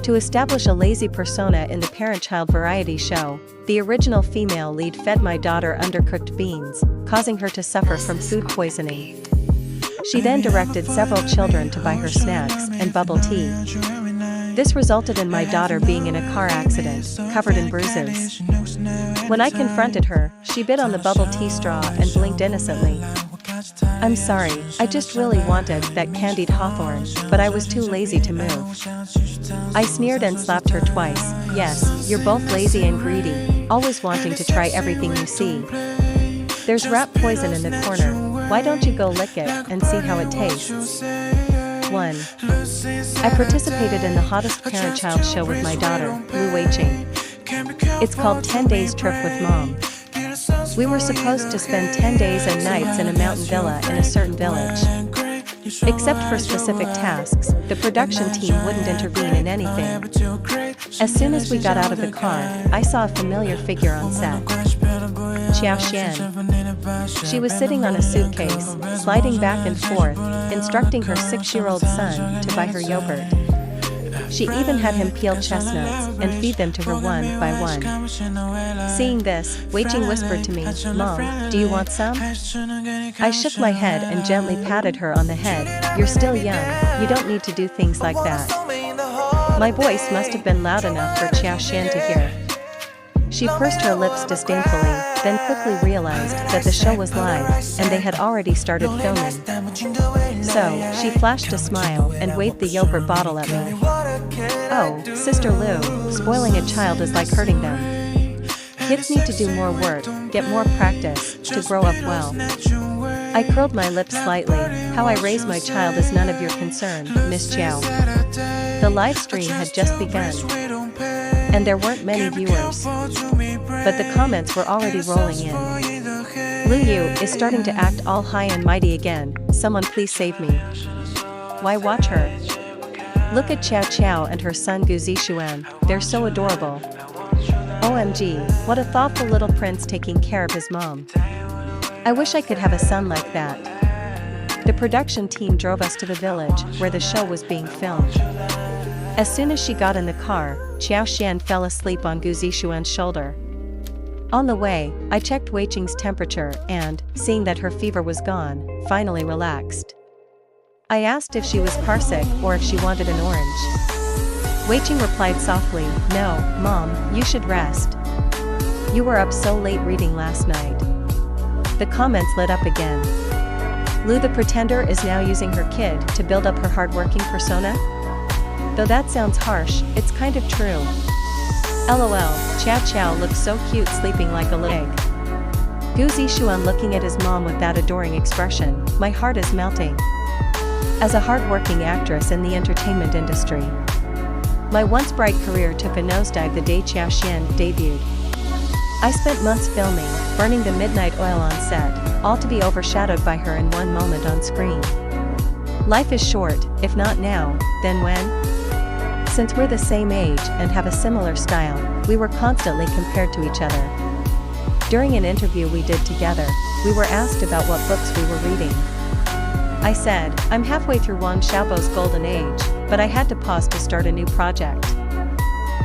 To establish a lazy persona in the parent-child variety show, the original female lead fed my daughter undercooked beans, causing her to suffer from food poisoning. She then directed several children to buy her snacks and bubble tea. This resulted in my daughter being in a car accident, covered in bruises. When I confronted her, she bit on the bubble tea straw and blinked innocently. "I'm sorry, I just really wanted that candied hawthorn, but I was too lazy to move." I sneered and slapped her twice. "Yes, you're both lazy and greedy, always wanting to try everything you see. There's rat poison in the corner, why don't you go lick it and see how it tastes?" 1. I participated in the hottest parent-child show with my daughter, Lu Weiqing. It's called 10 Days Trip with Mom. We were supposed to spend 10 days and nights in a mountain villa in a certain village. Except for specific tasks, the production team wouldn't intervene in anything. As soon as we got out of the car, I saw a familiar figure on set. Xiao Xian. She was sitting on a suitcase, sliding back and forth, instructing her 6-year-old son to buy her yogurt. She even had him peel chestnuts and feed them to her one by one. Seeing this, Weiqing whispered to me, "Mom, do you want some?" I shook my head and gently patted her on the head. "You're still young, you don't need to do things like that." My voice must have been loud enough for Xiao Xian to hear. She pursed her lips disdainfully, then quickly realized that the show was live, and they had already started filming. So, she flashed a smile and waved the yogurt bottle at me. "Oh, Sister Lu, spoiling a child is like hurting them. Kids need to do more work, get more practice, to grow up well." I curled my lips slightly. "How I raise my child is none of your concern, Miss Chow." The live stream had just begun, and there weren't many viewers. But the comments were already rolling in. "Lu Yu is starting to act all high and mighty again, someone please save me." Why watch her? Look at Chow Chow and her son Gu Zixuan, they're so adorable. OMG, what a thoughtful little prince taking care of his mom. I wish I could have a son like that. The production team drove us to the village where the show was being filmed. As soon as she got in the car, Xiao Xian fell asleep on Gu Zixuan's shoulder. On the way, I checked Weiqing's temperature and, seeing that her fever was gone, finally relaxed. I asked if she was carsick or if she wanted an orange. Weiqing replied softly, "No, Mom, you should rest. You were up so late reading last night." The comments lit up again. Lu the pretender is now using her kid to build up her hardworking persona? Though that sounds harsh, it's kind of true. LOL, Chow Chow looks so cute sleeping like a little egg. Gu Zixuan looking at his mom with that adoring expression, my heart is melting. As a hard-working actress in the entertainment industry, my once bright career took a nosedive the day Xiao Xian debuted. I spent months filming, burning the midnight oil on set, all to be overshadowed by her in one moment on screen. Life is short, if not now, then when? Since we're the same age and have a similar style, we were constantly compared to each other. During an interview we did together, we were asked about what books we were reading. I said, "I'm halfway through Wang Xiaobo's Golden Age, but I had to pause to start a new project."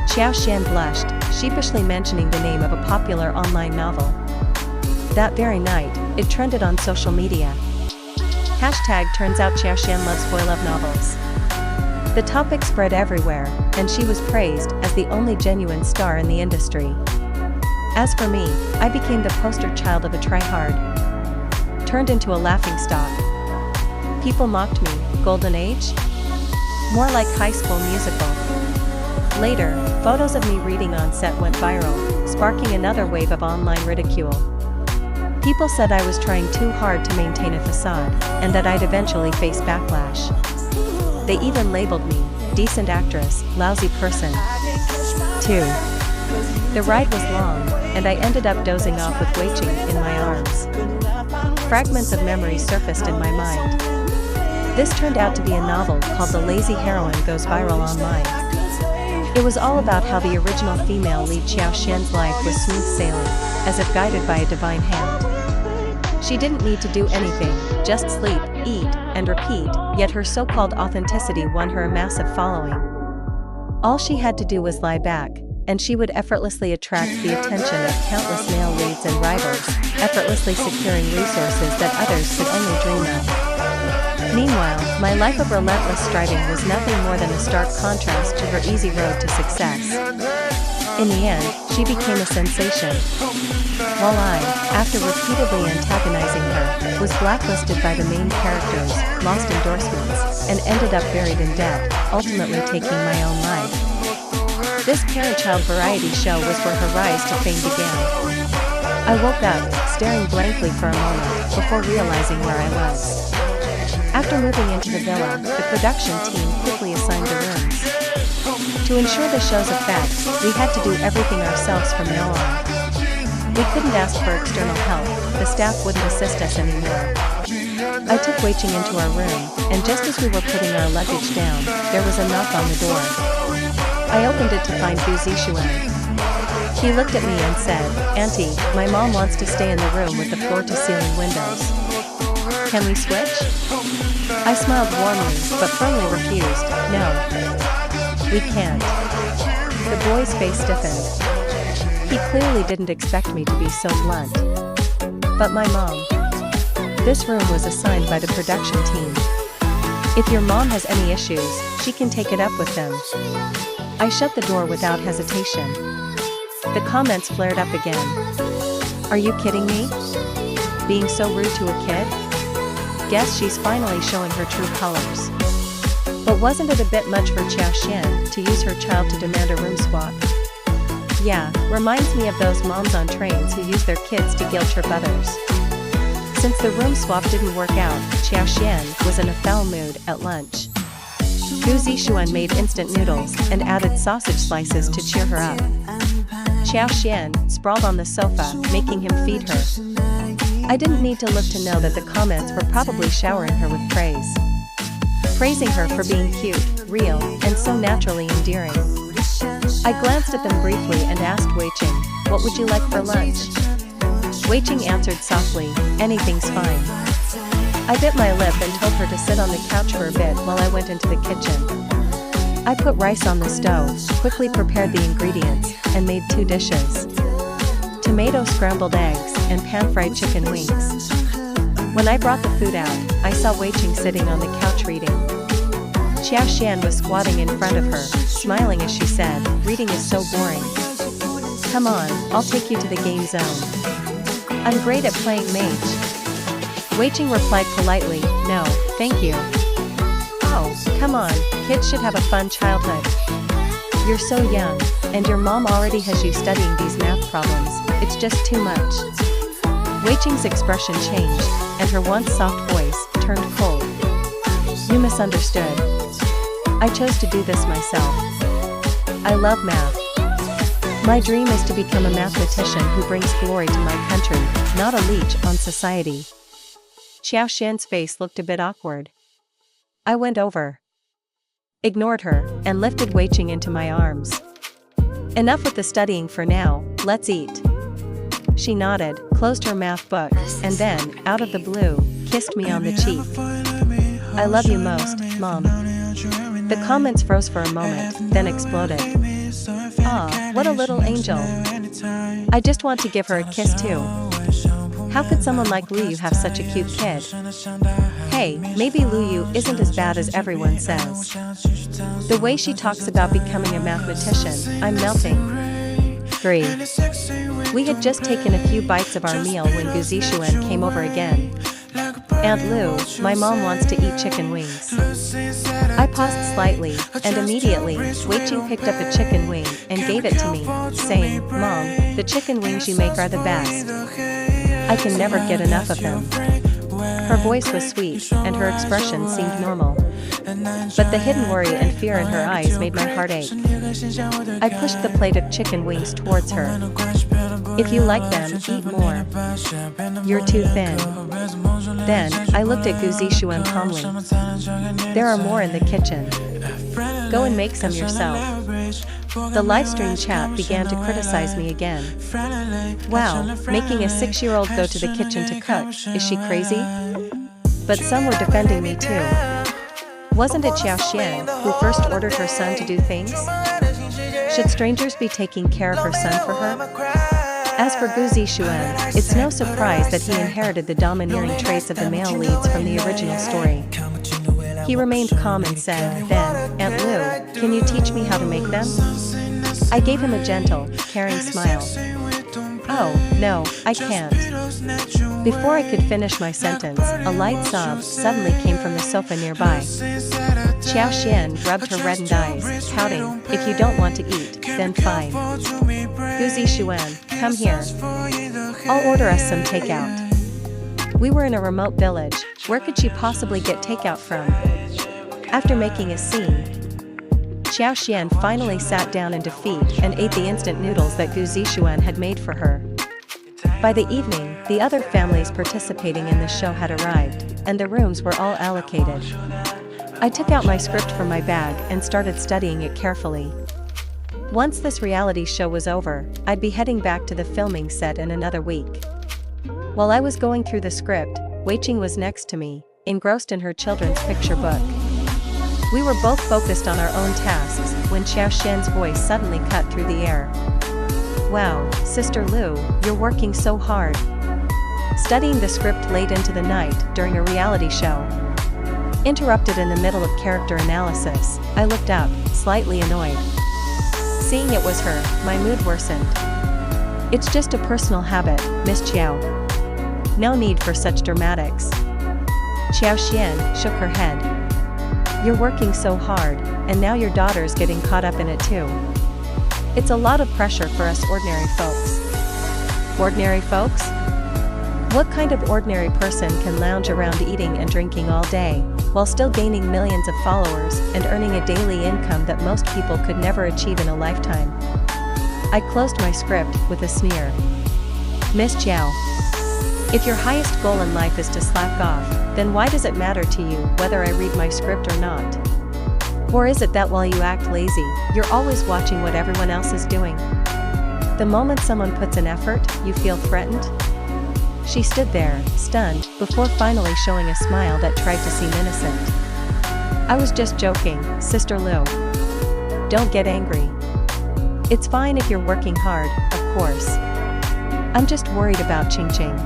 Xiao Xian blushed, sheepishly mentioning the name of a popular online novel. That very night, it trended on social media. #turns out Xiao Xian loves boy love novels. The topic spread everywhere, and she was praised as the only genuine star in the industry. As for me, I became the poster child of a tryhard, turned into a laughingstock. People mocked me, Golden Age? More like High School Musical. Later, photos of me reading on set went viral, sparking another wave of online ridicule. People said I was trying too hard to maintain a facade, and that I'd eventually face backlash. They even labeled me, decent actress, lousy person. 2. The ride was long, and I ended up dozing off with Weiqing in my arms. Fragments of memory surfaced in my mind. This turned out to be a novel called The Lazy Heroine Goes Viral Online. It was all about how the original female lead Xiao Xian's life was smooth sailing, as if guided by a divine hand. She didn't need to do anything, just sleep, eat, and repeat, yet her so-called authenticity won her a massive following. All she had to do was lie back, and she would effortlessly attract the attention of countless male leads and rivals, effortlessly securing resources that others could only dream of. Meanwhile, my life of relentless striving was nothing more than a stark contrast to her easy road to success. In the end, she became a sensation, while I, after repeatedly antagonizing her, was blacklisted by the main characters, lost endorsements, and ended up buried in debt, ultimately taking my own life. This parent-child variety show was where her rise to fame began. I woke up, staring blankly for a moment, before realizing where I was. After moving into the villa, the production team quickly assigned the rooms. To ensure the show's effect, we had to do everything ourselves from now on. We couldn't ask for external help, the staff wouldn't assist us anymore. I took Wei-Ching into our room, and just as we were putting our luggage down, there was a knock on the door. I opened it to find Gu Zixuan. He looked at me and said, "Auntie, my mom wants to stay in the room with the floor-to-ceiling windows. Can we switch?" I smiled warmly, but firmly refused. "No. We can't." The boy's face stiffened. He clearly didn't expect me to be so blunt. "But my mom." This room was assigned by the production team. "If your mom has any issues, she can take it up with them." I shut the door without hesitation. The comments flared up again. "Are you kidding me? Being so rude to a kid? Guess she's finally showing her true colors." But wasn't it a bit much for Xiao Xian to use her child to demand a room swap? Yeah, reminds me of those moms on trains who use their kids to guilt trip others. Since the room swap didn't work out, Xiao Xian was in a foul mood at lunch. Gu Zixuan made instant noodles and added sausage slices to cheer her up. Xiao Xian sprawled on the sofa, making him feed her. I didn't need to look to know that the comments were probably showering her with praise. Praising her for being cute, real, and so naturally endearing. I glanced at them briefly and asked Wei-Ching, "What would you like for lunch?" Wei-Ching answered softly, "Anything's fine." I bit my lip and told her to sit on the couch for a bit while I went into the kitchen. I put rice on the stove, quickly prepared the ingredients, and made 2 dishes. Tomato scrambled eggs and pan-fried chicken wings. When I brought the food out, I saw Wei-Ching sitting on the couch reading. Xiao Xian was squatting in front of her, smiling as she said, "Reading is so boring. Come on, I'll take you to the game zone. I'm great at playing mage." Wei-Ching replied politely, "No, thank you." "Oh, come on, kids should have a fun childhood. You're so young, and your mom already has you studying these math problems, it's just too much." Wei-Ching's expression changed, and her once soft voice turned cold. "You misunderstood. I chose to do this myself. I love math. My dream is to become a mathematician who brings glory to my country, not a leech on society." Xiao Xian's face looked a bit awkward. I went over, ignored her, and lifted Wei-Ching into my arms. "Enough with the studying for now, let's eat." She nodded, closed her math book, and then, out of the blue, kissed me on the cheek. "I love you most, Mom." The comments froze for a moment, then exploded. "Aw, what a little angel. I just want to give her a kiss too. How could someone like Lu Yu have such a cute kid? Hey, maybe Lu Yu isn't as bad as everyone says." The way she talks about becoming a mathematician, I'm melting. 3. We had just taken a few bites of our meal when Gu Zixuan came over again. "Aunt Lu, my mom wants to eat chicken wings." I paused slightly, and immediately, Wei-Ching picked up a chicken wing and gave it to me, saying, "Mom, the chicken wings you make are the best. I can never get enough of them." Her voice was sweet, and her expression seemed normal. But the hidden worry and fear in her eyes made my heart ache. I pushed the plate of chicken wings towards her. "If you like them, eat more. You're too thin." Then, I looked at Gu Zixuan calmly. "There are more in the kitchen. Go and make some yourself." The livestream chat began to criticize me again. "Wow, making a 6-year-old go to the kitchen to cook, is she crazy?" But some were defending me too. Wasn't it Xiao Xian who first ordered her son to do things? Should strangers be taking care of her son for her? As for Gu Zixuan, it's no surprise that he inherited the domineering traits of the male leads from the original story. He remained calm and said, "Then, Aunt Lu, can you teach me how to make them?" I gave him a gentle, caring smile. "Oh, no, I can't." Before I could finish my sentence, a light sob suddenly came from the sofa nearby. Xiao Xian rubbed her reddened eyes, pouting, "If you don't want to eat, then fine. Gu Zixuan, come here. I'll order us some takeout." We were in a remote village. Where could she possibly get takeout from? After making a scene, Xiao Xian finally sat down in defeat and ate the instant noodles that Gu Zixuan had made for her. By the evening, the other families participating in the show had arrived, and the rooms were all allocated. I took out my script from my bag and started studying it carefully. Once this reality show was over, I'd be heading back to the filming set in another week. While I was going through the script, Weiqing was next to me, engrossed in her children's picture book. We were both focused on our own tasks when Xiao Xian's voice suddenly cut through the air. "Wow, Sister Lu, you're working so hard." Studying the script late into the night during a reality show. Interrupted in the middle of character analysis, I looked up, slightly annoyed. Seeing it was her, my mood worsened. "It's just a personal habit, Miss Qiao. No need for such dramatics." Xiao Xian shook her head. "You're working so hard, and now your daughter's getting caught up in it too. It's a lot of pressure for us ordinary folks." Ordinary folks? What kind of ordinary person can lounge around eating and drinking all day, while still gaining millions of followers and earning a daily income that most people could never achieve in a lifetime? I closed my script with a sneer. "Miss Qiao, if your highest goal in life is to slack off, then why does it matter to you whether I read my script or not? Or is it that while you act lazy, you're always watching what everyone else is doing? The moment someone puts an effort, you feel threatened?" She stood there, stunned, before finally showing a smile that tried to seem innocent. "I was just joking, Sister Lu. Don't get angry. It's fine if you're working hard, of course. I'm just worried about Qing Qing.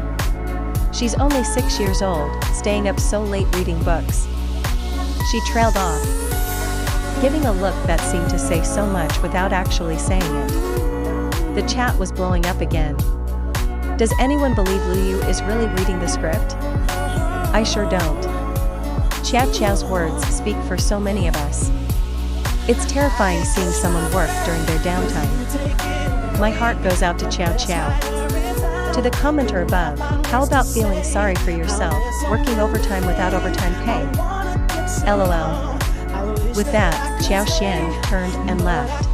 She's only 6 years old, staying up so late reading books." She trailed off, giving a look that seemed to say so much without actually saying it. The chat was blowing up again. Does anyone believe Liu is really reading the script? I sure don't. Qiao Qiao's words speak for so many of us. It's terrifying seeing someone work during their downtime. My heart goes out to Qiao Qiao. To the commenter above, how about feeling sorry for yourself, working overtime without overtime pay? LOL. With that, Xiao Xian turned and left.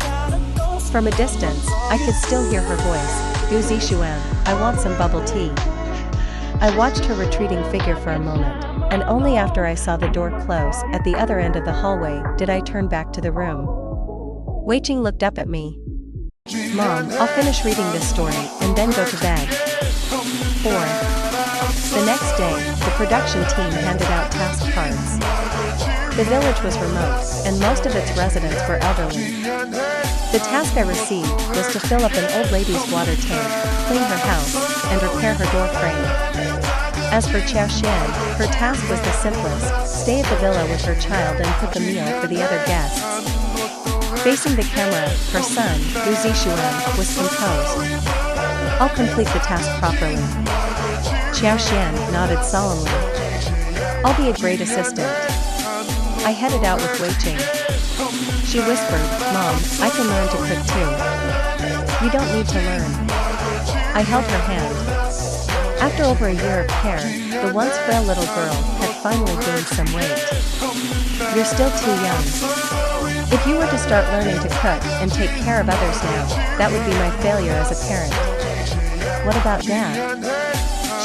From a distance, I could still hear her voice. "Gu Zixuan, I want some bubble tea." I watched her retreating figure for a moment, and only after I saw the door close at the other end of the hallway did I turn back to the room. Weiqing looked up at me. "Mom, I'll finish reading this story and then go to bed." 4. The next day, the production team handed out task cards. The village was remote, and most of its residents were elderly. The task I received was to fill up an old lady's water tank, clean her house, and repair her door frame. As for Xiao Xian, her task was the simplest: stay at the villa with her child and cook a meal for the other guests. Facing the camera, her son, Gu Zixuan, was composed. "I'll complete the task properly." Xiao Xian nodded solemnly. "I'll be a great assistant." I headed out with Weiqing. She whispered, "Mom, I can learn to cook too." "You don't need to learn." I held her hand. After over a year of care, the once frail little girl had finally gained some weight. "You're still too young. If you were to start learning to cook and take care of others now, that would be my failure as a parent." "What about Dad?"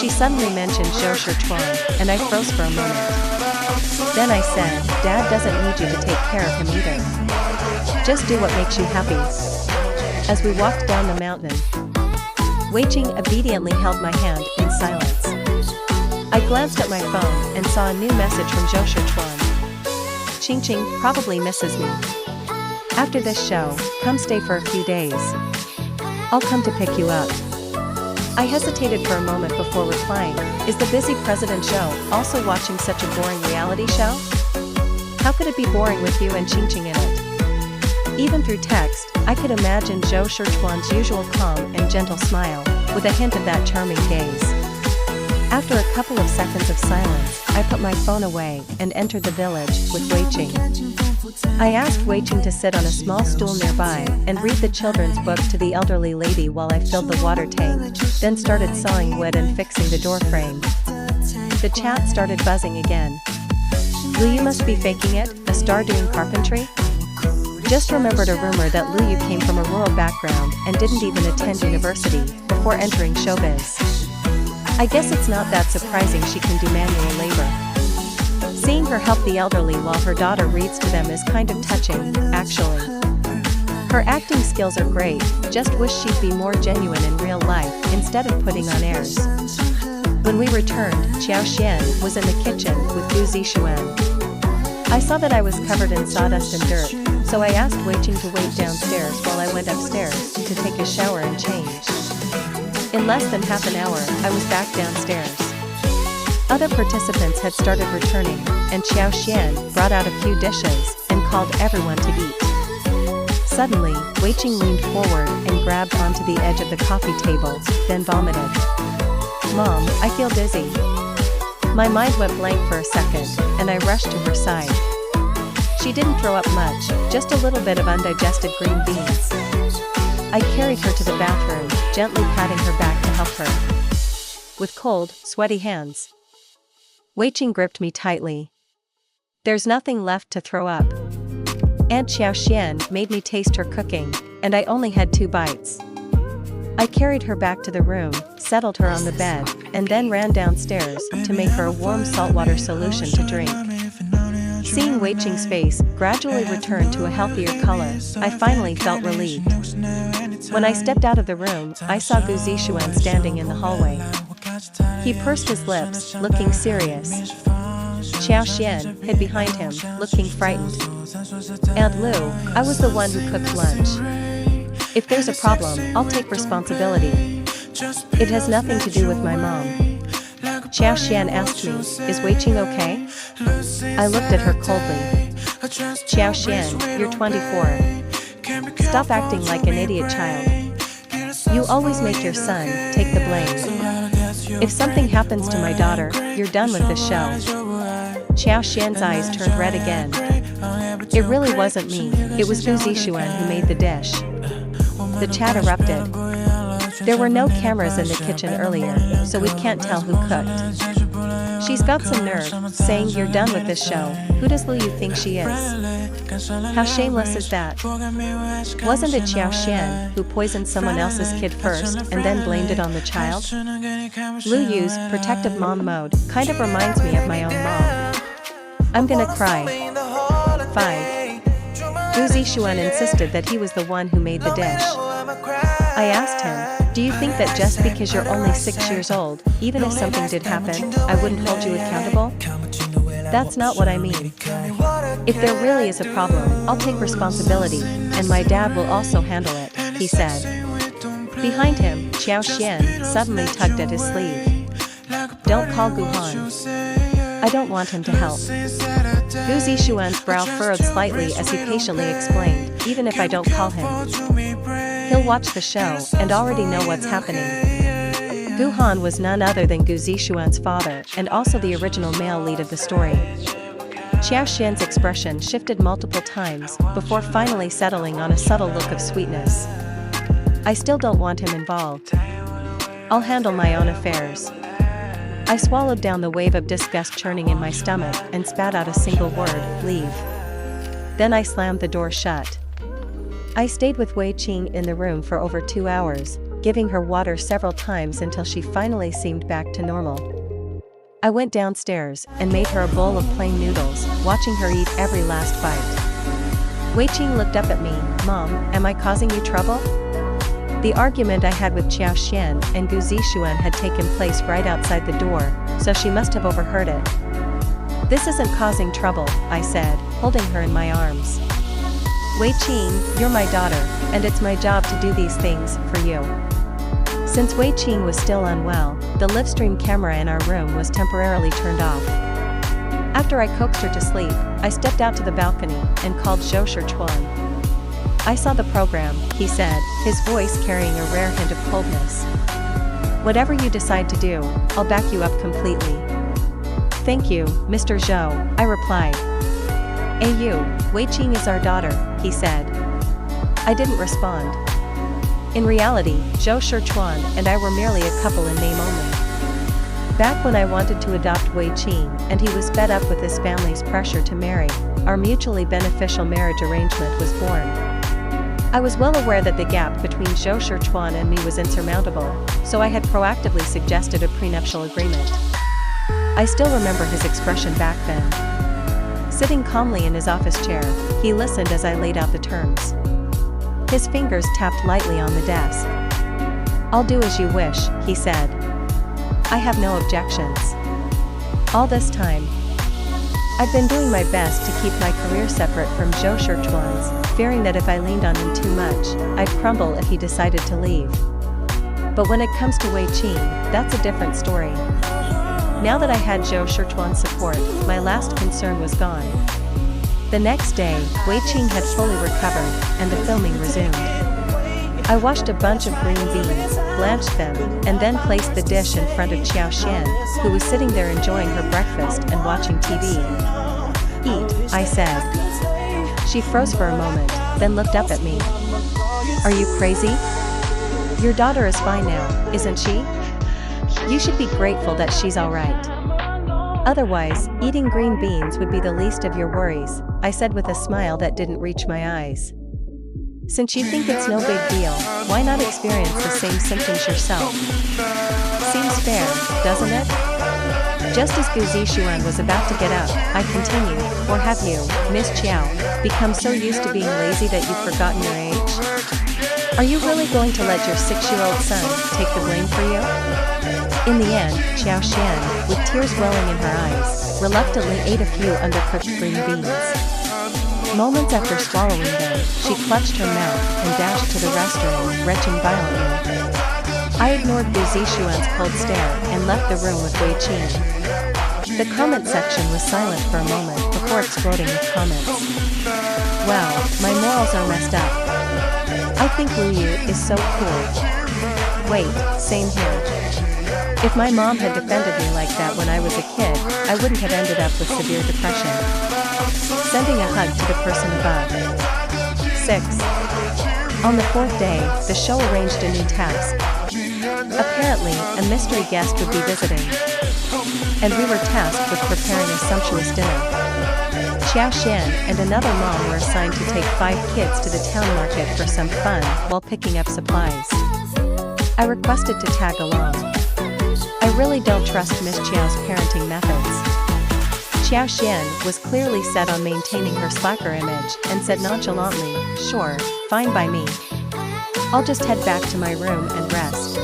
She suddenly mentioned Zhou Shituan, and I froze for a moment. Then I said, "Dad doesn't need you to take care of him either. Just do what makes you happy." As we walked down the mountain, Weiqing obediently held my hand in silence. I glanced at my phone and saw a new message from Zhou Shituan. "Qing Qing probably misses me." After this show, come stay for a few days. I'll come to pick you up. I hesitated for a moment before replying, is the busy president Joe also watching such a boring reality show? How could it be boring with you and Ching-Ching in it? Even through text, I could imagine Zhou Shirchuan's usual calm and gentle smile, with a hint of that charming gaze. After a couple of seconds of silence, I put my phone away and entered the village with Wei Qing. I asked Wei Qing to sit on a small stool nearby and read the children's book to the elderly lady while I filled the water tank, then started sawing wood and fixing the door frame. The chat started buzzing again. Lu Yu must be faking it, a star doing carpentry? Just remembered a rumor that Lu Yu came from a rural background and didn't even attend university before entering showbiz. I guess it's not that surprising she can do manual labor. Seeing her help the elderly while her daughter reads to them is kind of touching, actually. Her acting skills are great, just wish she'd be more genuine in real life instead of putting on airs. When we returned, Xiao Xian was in the kitchen with Gu Zixuan. I saw that I was covered in sawdust and dirt, so I asked Wei Qing to wait downstairs while I went upstairs to take a shower and change. In less than half an hour, I was back downstairs. Other participants had started returning, and Xiao Xian brought out a few dishes and called everyone to eat. Suddenly, Wei Qing leaned forward and grabbed onto the edge of the coffee table, then vomited. Mom, I feel dizzy. My mind went blank for a second, and I rushed to her side. She didn't throw up much, just a little bit of undigested green beans. I carried her to the bathroom, gently patting her back to help her. With cold, sweaty hands, Wei Qing gripped me tightly. There's nothing left to throw up. Aunt Xiao Xian made me taste her cooking, and I only had 2 bites. I carried her back to the room, settled her on the bed, and then ran downstairs to make her a warm saltwater solution to drink. Seeing Wei Qing's face gradually return to a healthier color, I finally felt relieved. When I stepped out of the room, I saw Gu Zixuan standing in the hallway. He pursed his lips, looking serious. Xiao Xian hid behind him, looking frightened. Aunt Lu, I was the one who cooked lunch. If there's a problem, I'll take responsibility. It has nothing to do with my mom. Xiao Xian asked me, is Wei Qing okay? I looked at her coldly. Xiao Xian, you're 24. Stop acting like an idiot child. You always make your son take the blame. If something happens to my daughter, you're done with the show. Xiao Xian's eyes turned red again. It really wasn't me, it was Gu Zixuan who made the dish. The chat erupted. There were no cameras in the kitchen earlier, so we can't tell who cooked. She's got some nerve, saying you're done with this show. Who does Lu Yu think she is? How shameless is that? Wasn't it Xiao Xian who poisoned someone else's kid first and then blamed it on the child? Lu Yu's protective mom mode kind of reminds me of my own mom. I'm gonna cry. 5. Gu Zixuan insisted that he was the one who made the dish. I asked him, do you think that just because you're only 6 years old, even if something did happen, I wouldn't hold you accountable? That's not what I mean. If there really is a problem, I'll take responsibility, and my dad will also handle it, he said. Behind him, Xiao Xian suddenly tugged at his sleeve. Don't call Guhan. I don't want him to help. Gu Zixuan's brow furrowed slightly as he patiently explained, even if I don't call him, he'll watch the show and already know what's happening. Guhan was none other than Gu Zixuan's father and also the original male lead of the story. Xiao Xian's expression shifted multiple times before finally settling on a subtle look of sweetness. I still don't want him involved. I'll handle my own affairs. I swallowed down the wave of disgust churning in my stomach and spat out a single word, leave. Then I slammed the door shut. I stayed with Wei Qing in the room for over 2 hours, giving her water several times until she finally seemed back to normal. I went downstairs and made her a bowl of plain noodles, watching her eat every last bite. Wei Qing looked up at me, Mom, am I causing you trouble? The argument I had with Xiao Xian and Gu Zixuan had taken place right outside the door, so she must have overheard it. This isn't causing trouble, I said, holding her in my arms. Wei Qing, you're my daughter, and it's my job to do these things for you. Since Wei Qing was still unwell, the livestream camera in our room was temporarily turned off. After I coaxed her to sleep, I stepped out to the balcony and called Zhou Shichuan. "I saw the program," he said, his voice carrying a rare hint of coldness. "Whatever you decide to do, I'll back you up completely." "Thank you, Mr. Zhou," I replied. Wei Qing is our daughter," he said. I didn't respond. In reality, Zhou Shichuan and I were merely a couple in name only. Back when I wanted to adopt Wei Qing and he was fed up with his family's pressure to marry, our mutually beneficial marriage arrangement was born. I was well aware that the gap between Zhou Shichuan and me was insurmountable, so I had proactively suggested a prenuptial agreement. I still remember his expression back then. Sitting calmly in his office chair, he listened as I laid out the terms. His fingers tapped lightly on the desk. "I'll do as you wish," he said. "I have no objections." All this time, I'd been doing my best to keep my career separate from Zhou Shichuan's, fearing that if I leaned on him too much, I'd crumble if he decided to leave. But when it comes to Wei Qing, that's a different story. Now that I had Zhou Shichuan's support, my last concern was gone. The next day, Wei Qing had fully recovered, and the filming resumed. I washed a bunch of green beans, blanched them, and then placed the dish in front of Xiao Xian, who was sitting there enjoying her breakfast and watching TV. "Eat," I said. She froze for a moment, then looked up at me. "Are you crazy? Your daughter is fine now, isn't she? You should be grateful that she's alright. Otherwise, eating green beans would be the least of your worries," I said with a smile that didn't reach my eyes. "Since you think it's no big deal, why not experience the same symptoms yourself? Seems fair, doesn't it?" Just as Gu Zixuan was about to get up, I continued, "Or have you, Miss Chiao, become so used to being lazy that you've forgotten your age? Are you really going to let your 6-year-old son take the blame for you?" In the end, Xiao Xian, with tears welling in her eyes, reluctantly ate a few undercooked green beans. Moments after swallowing them, she clutched her mouth and dashed to the restroom, retching violently. I ignored Gu Zixuan's cold stare and left the room with Wei Qing. The comment section was silent for a moment before exploding with comments. "Wow, my morals are messed up. I think Wu Yu is so cool. Wait, same here. If my mom had defended me like that when I was a kid, I wouldn't have ended up with severe depression." Sending a hug to the person above. 6. On the 4th day, the show arranged a new task. Apparently, a mystery guest would be visiting, and we were tasked with preparing a sumptuous dinner. Xiao Xian and another mom were assigned to take 5 kids to the town market for some fun while picking up supplies. I requested to tag along. I really don't trust Miss Chiao's parenting methods. Xiao Xian was clearly set on maintaining her slacker image and said nonchalantly, "Sure, fine by me. I'll just head back to my room and rest."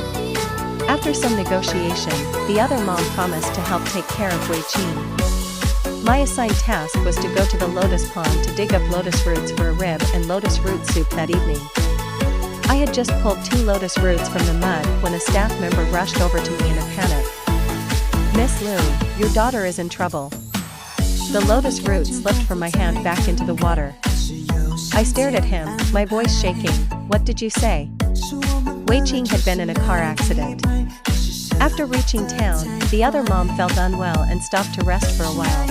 After some negotiation, the other mom promised to help take care of Wei Qing. My assigned task was to go to the lotus pond to dig up lotus roots for a rib and lotus root soup that evening. I had just pulled 2 lotus roots from the mud when a staff member rushed over to me in a panic. "Miss Lu, your daughter is in trouble." The lotus root slipped from my hand back into the water. I stared at him, my voice shaking. "What did you say?" Wei Qing had been in a car accident. After reaching town, the other mom felt unwell and stopped to rest for a while.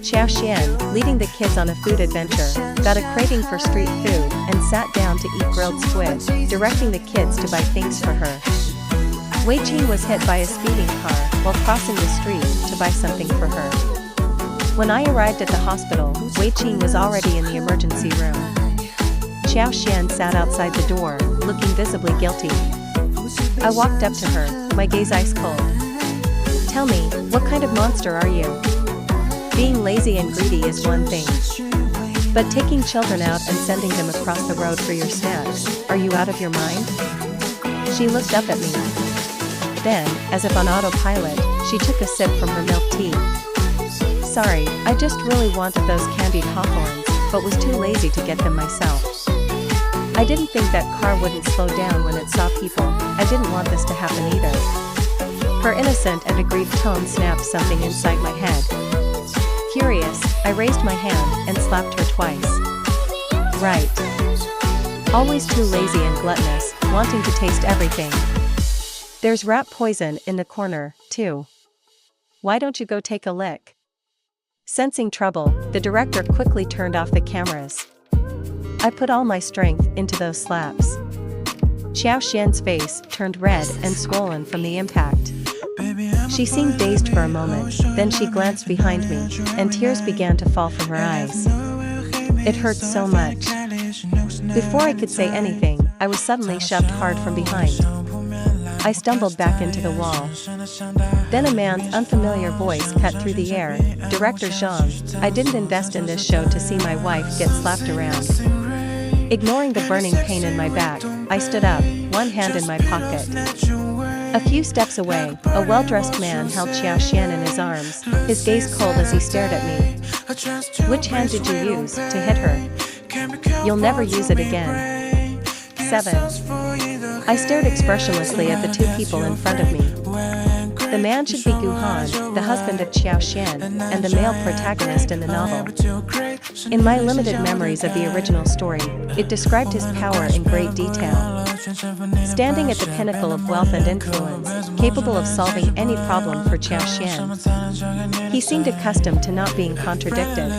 Xiao Xian, leading the kids on a food adventure, got a craving for street food and sat down to eat grilled squid, directing the kids to buy things for her. Wei Qing was hit by a speeding car while crossing the street to buy something for her. When I arrived at the hospital, Wei Qing was already in the emergency room. Xiao Xian sat outside the door, looking visibly guilty. I walked up to her, my gaze ice cold. "Tell me, what kind of monster are you? Being lazy and greedy is one thing. But taking children out and sending them across the road for your snacks, are you out of your mind?" She looked up at me. Then, as if on autopilot, she took a sip from her milk tea. "Sorry, I just really wanted those candied hawthorns, but was too lazy to get them myself. I didn't think that car wouldn't slow down when it saw people. I didn't want this to happen either. Her innocent and aggrieved tone snapped something inside my head. Furious, I raised my hand and slapped her twice. Right. Always too lazy and gluttonous, wanting to taste everything. There's rat poison in the corner, too. Why don't you go take a lick? Sensing trouble, the director quickly turned off the cameras. I put all my strength into those slaps. Xiao Xian's face turned red and swollen from the impact. She seemed dazed for a moment, then she glanced behind me, and tears began to fall from her eyes. It hurt so much. Before I could say anything, I was suddenly shoved hard from behind. I stumbled back into the wall. Then a man's unfamiliar voice cut through the air. Director Zhang, I didn't invest in this show to see my wife get slapped around. Ignoring the burning pain in my back, I stood up, one hand in my pocket. A few steps away, a well-dressed man held Xiao Xian in his arms, his gaze cold as he stared at me. Which hand did you use to hit her? You'll never use it again. 7. I stared expressionlessly at the two people in front of me. The man should be Guhan, the husband of Xiao Xian, and the male protagonist in the novel. In my limited memories of the original story, it described his power in great detail. Standing at the pinnacle of wealth and influence, capable of solving any problem for Xiao Xian. He seemed accustomed to not being contradicted.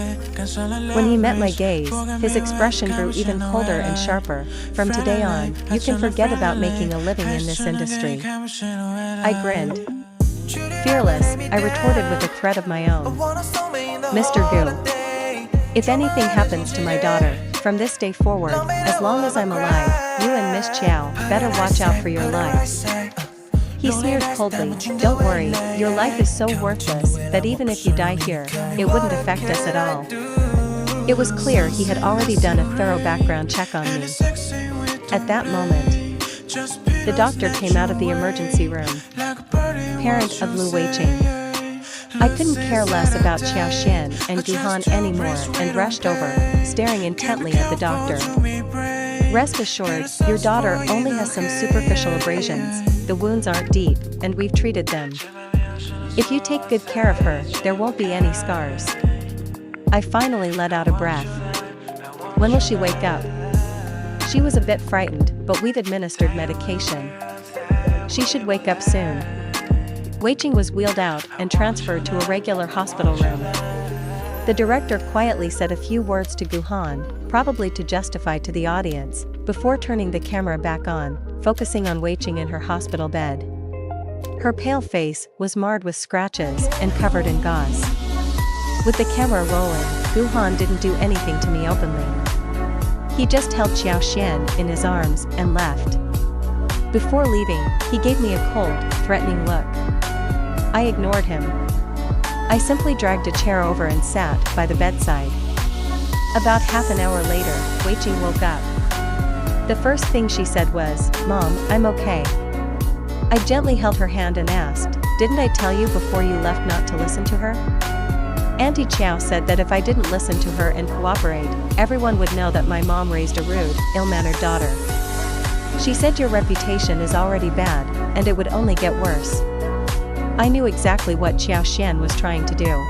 When he met my gaze, his expression grew even colder and sharper. From today on, you can forget about making a living in this industry. I grinned. Fearless, I retorted with a threat of my own. Mr. Gu. If anything happens to my daughter, from this day forward, as long as I'm alive, you and Miss Chow better watch out for your lives. He sneered coldly, don't worry, your life is so worthless that even if you die here, it wouldn't affect us at all. It was clear he had already done a thorough background check on me. At that moment, the doctor came out of the emergency room. Parent of Lu Weiqing. I couldn't care less about Xiao Xian and Guhan anymore and rushed over, staring intently at the doctor. Rest assured, your daughter only has some superficial abrasions, the wounds aren't deep, and we've treated them. If you take good care of her, there won't be any scars. I finally let out a breath. When will she wake up? She was a bit frightened, but we've administered medication. She should wake up soon. Weiqing was wheeled out and transferred to a regular hospital room. The director quietly said a few words to Guhan, probably to justify to the audience, before turning the camera back on, focusing on Weiqing in her hospital bed. Her pale face was marred with scratches and covered in gauze. With the camera rolling, Guhan didn't do anything to me openly. He just held Xiao Xian in his arms and left. Before leaving, he gave me a cold, threatening look. I ignored him. I simply dragged a chair over and sat by the bedside. About half an hour later, Weiqing woke up. The first thing she said was, "Mom, I'm okay." I gently held her hand and asked, "Didn't I tell you before you left not to listen to her?" Auntie Chow said that if I didn't listen to her and cooperate, everyone would know that my mom raised a rude, ill-mannered daughter. She said your reputation is already bad, and it would only get worse. I knew exactly what Xiao Xian was trying to do.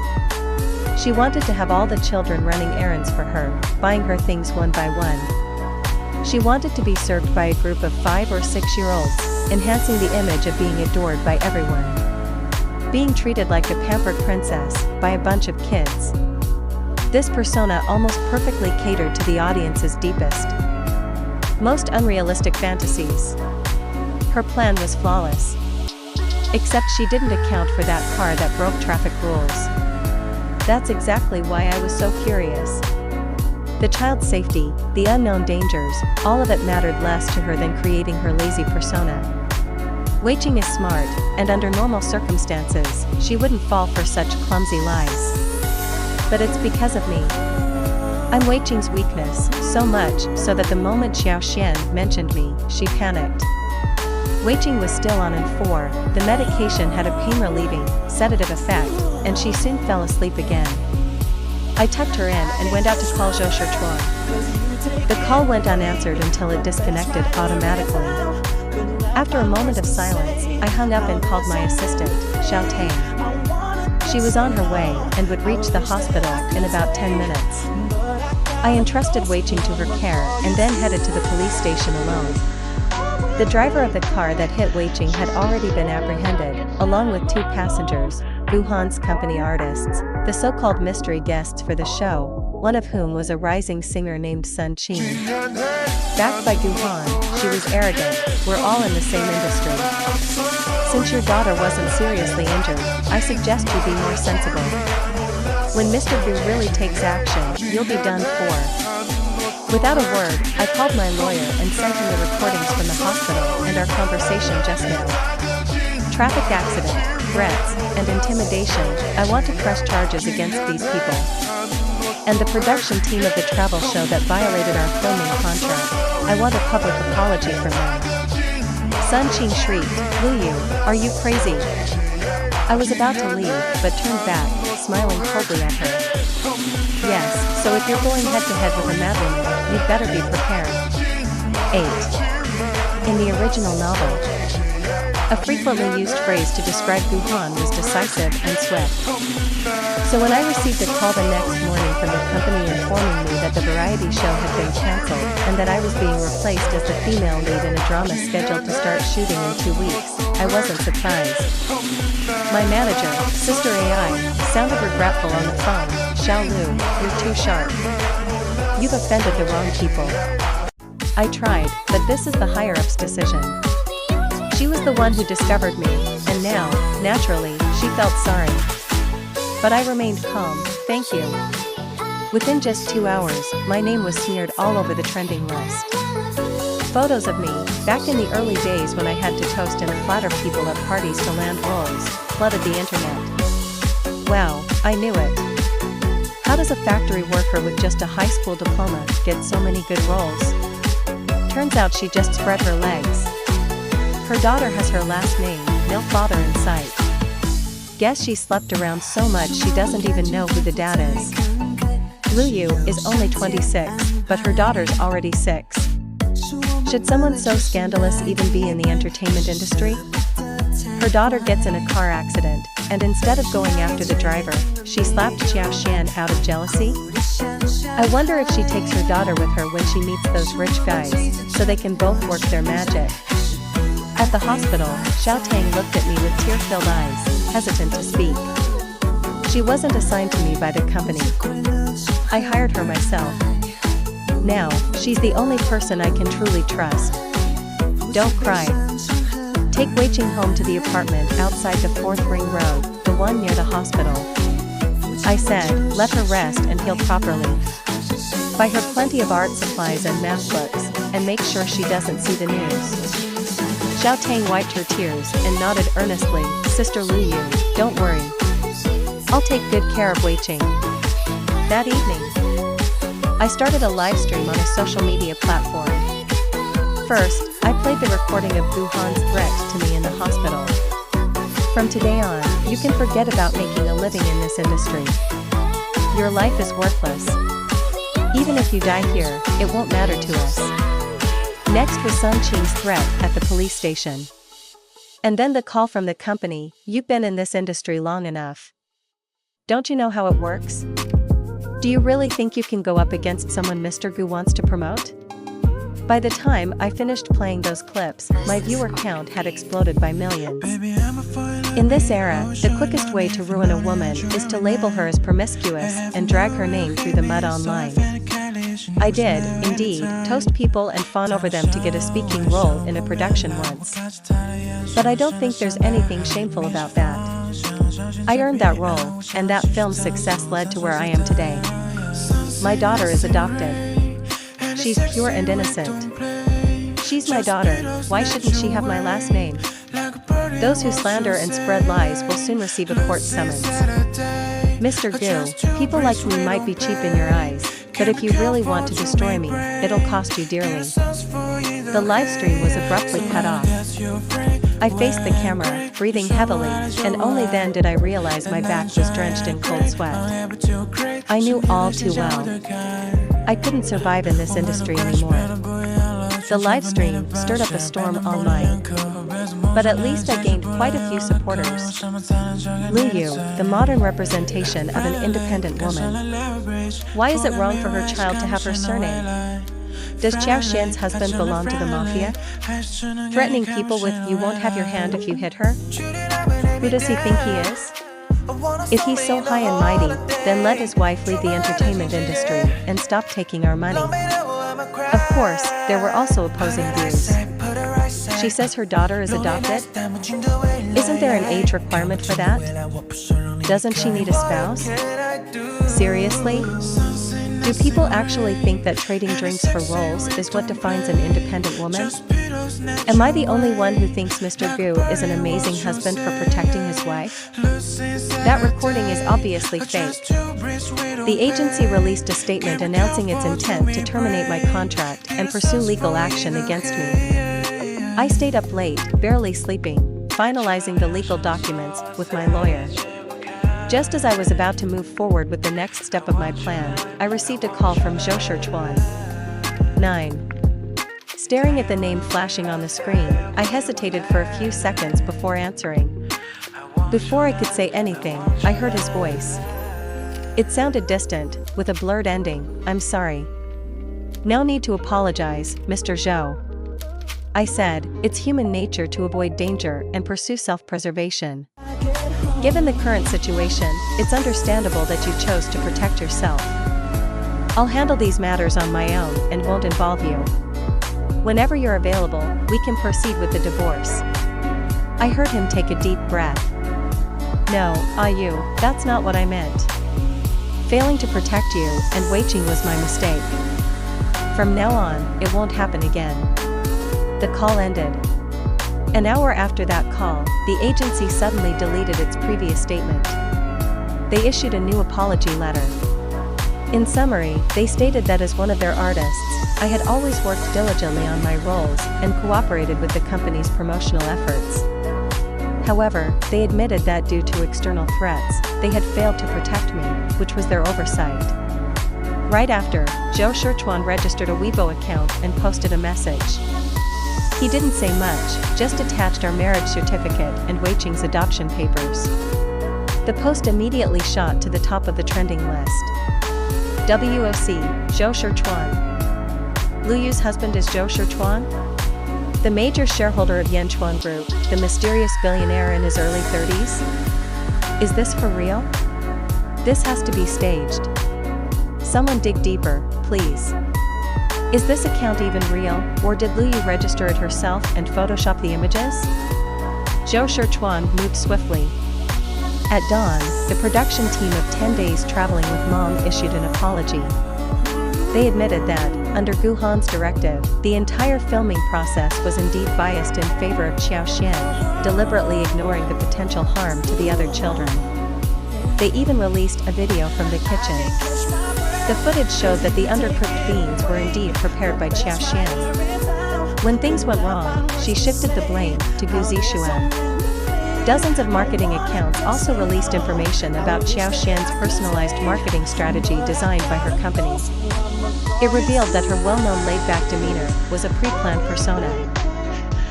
She wanted to have all the children running errands for her, buying her things one by one. She wanted to be served by a group of 5 or 6-year-olds, enhancing the image of being adored by everyone. Being treated like a pampered princess by a bunch of kids. This persona almost perfectly catered to the audience's deepest, most unrealistic fantasies. Her plan was flawless. Except she didn't account for that car that broke traffic rules. That's exactly why I was so curious. The child's safety, the unknown dangers, all of it mattered less to her than creating her lazy persona. Weiqing is smart, and under normal circumstances, she wouldn't fall for such clumsy lies. But it's because of me. I'm Weiqing's weakness, so much so that the moment Xiao Xian mentioned me, she panicked. Weiqing was still on N4, the medication had a pain-relieving, sedative effect, and she soon fell asleep again. I tucked her in and went out to call Zhou Shirchuan. The call went unanswered until it disconnected automatically. After a moment of silence, I hung up and called my assistant, Xiao Tang. She was on her way and would reach the hospital in about 10 minutes. I entrusted Wei Qing to her care and then headed to the police station alone. The driver of the car that hit Wei Qing had already been apprehended, along with 2 passengers, Wuhan's company artists, the so-called mystery guests for the show, one of whom was a rising singer named Sun Qing. Backed by Wuhan, she was arrogant, we're all in the same industry. Since your daughter wasn't seriously injured, I suggest you be more sensible. When Mr. Gu really takes action, you'll be done for. Without a word, I called my lawyer and sent him the recordings from the hospital and our conversation just now. Traffic accident, threats, and intimidation, I want to press charges against these people. And the production team of the travel show that violated our filming contract, I want a public apology from them. Sun Qing shrieked, Lu Yu, are you crazy? I was about to leave, but turned back, smiling coldly at her. Yes, so if you're going head-to-head with a madwoman, you'd better be prepared. 8. In the original novel, a frequently used phrase to describe Wuhan was decisive and swift. So when I received a call the next morning from the company informing me that the variety show had been cancelled and that I was being replaced as the female lead in a drama scheduled to start shooting in 2 weeks, I wasn't surprised. My manager, Sister AI, sounded regretful on the phone. Xiao Lu, you're too sharp. You've offended the wrong people. I tried, but this is the higher-ups' decision. She was the one who discovered me, and now, naturally, she felt sorry. But I remained calm, thank you. Within just 2 hours, my name was smeared all over the trending list. Photos of me, back in the early days when I had to toast and flatter people at parties to land roles, flooded the internet. Wow, I knew it. How does a factory worker with just a high school diploma get so many good roles? Turns out she just spread her legs. Her daughter has her last name, no father in sight. Guess she slept around so much she doesn't even know who the dad is. Lu Yu is only 26, but her daughter's already 6. Should someone so scandalous even be in the entertainment industry? Her daughter gets in a car accident, and instead of going after the driver, she slapped Xiao Xian out of jealousy? I wonder if she takes her daughter with her when she meets those rich guys, so they can both work their magic. At the hospital, Xiao Tang looked at me with tear-filled eyes, hesitant to speak. She wasn't assigned to me by the company. I hired her myself. Now, she's the only person I can truly trust. Don't cry. Take Wei Qing home to the apartment outside the 4th Ring Road, the one near the hospital. I said, let her rest and heal properly. Buy her plenty of art supplies and math books, and make sure she doesn't see the news. Xiao Tang wiped her tears and nodded earnestly, Sister Lu Yu, don't worry. I'll take good care of Wei Qing. That evening, I started a live stream on a social media platform. First, I played the recording of Wuhan's threat to me in the hospital. From today on, you can forget about making a living in this industry. Your life is worthless. Even if you die here, it won't matter to us. Next was Sun Qing's threat at the police station. And then the call from the company, you've been in this industry long enough. Don't you know how it works? Do you really think you can go up against someone Mr. Gu wants to promote? By the time I finished playing those clips, my viewer count had exploded by millions. In this era, the quickest way to ruin a woman is to label her as promiscuous and drag her name through the mud online. I did, indeed, toast people and fawn over them to get a speaking role in a production once. But I don't think there's anything shameful about that. I earned that role, and that film's success led to where I am today. My daughter is adopted. She's pure and innocent. She's my daughter, why shouldn't she have my last name? Those who slander and spread lies will soon receive a court summons. Mr. Gu, people like me might be cheap in your eyes, but if you really want to destroy me, it'll cost you dearly. The live stream was abruptly cut off. I faced the camera, breathing heavily, and only then did I realize my back was drenched in cold sweat. I knew all too well. I couldn't survive in this industry anymore. The live stream stirred up a storm online. But at least I gained quite a few supporters. Luyu, the modern representation of an independent woman. Why is it wrong for her child to have her surname? Does Xiao Xian's husband belong to the mafia? Threatening people with "you won't have your hand if you hit her"? Who does he think he is? If he's so high and mighty, then let his wife leave the entertainment industry and stop taking our money. Of course, there were also opposing views. She says her daughter is adopted? Isn't there an age requirement for that? Doesn't she need a spouse? Seriously? Do people actually think that trading drinks for roles is what defines an independent woman? Am I the only one who thinks Mr. Gu is an amazing husband for protecting his wife? That recording is obviously fake. The agency released a statement announcing its intent to terminate my contract and pursue legal action against me. I stayed up late, barely sleeping, finalizing the legal documents with my lawyer. Just as I was about to move forward with the next step of my plan, I received a call from Zhou Shichuan. 9. Staring at the name flashing on the screen, I hesitated for a few seconds before answering. Before I could say anything, I heard his voice. It sounded distant, with a blurred ending. "I'm sorry." "No need to apologize, Mr. Zhou," I said. "It's human nature to avoid danger and pursue self-preservation. Given the current situation, it's understandable that you chose to protect yourself. I'll handle these matters on my own and won't involve you. Whenever you're available, we can proceed with the divorce." I heard him take a deep breath. "No, you, that's not what I meant. Failing to protect you and waiting was my mistake. From now on, it won't happen again." The call ended. An hour after that call, the agency suddenly deleted its previous statement. They issued a new apology letter. In summary, they stated that as one of their artists, I had always worked diligently on my roles and cooperated with the company's promotional efforts. However, they admitted that due to external threats, they had failed to protect me, which was their oversight. Right after, Zhou Shichuan registered a Weibo account and posted a message. He didn't say much, just attached our marriage certificate and Wei Qing's adoption papers. The post immediately shot to the top of the trending list. WOC, Zhou Shichuan. Luyu's husband is Zhou Shichuan? The major shareholder of Yanchuan Group, the mysterious billionaire in his early 30s? Is this for real? This has to be staged. Someone dig deeper, please. Is this account even real, or did Luyu register it herself and Photoshop the images? Zhou Shichuan moved swiftly. At dawn, the production team of 10 days traveling with Mom issued an apology. They admitted that, under Guhan's directive, the entire filming process was indeed biased in favor of Xiao Xian, deliberately ignoring the potential harm to the other children. They even released a video from the kitchen. The footage showed that the undercooked beans were indeed prepared by Xiao Xian. When things went wrong, she shifted the blame to Gu Zixuan. Dozens of marketing accounts also released information about Xiao Xian's personalized marketing strategy designed by her company. It revealed that her well-known laid-back demeanor was a pre-planned persona.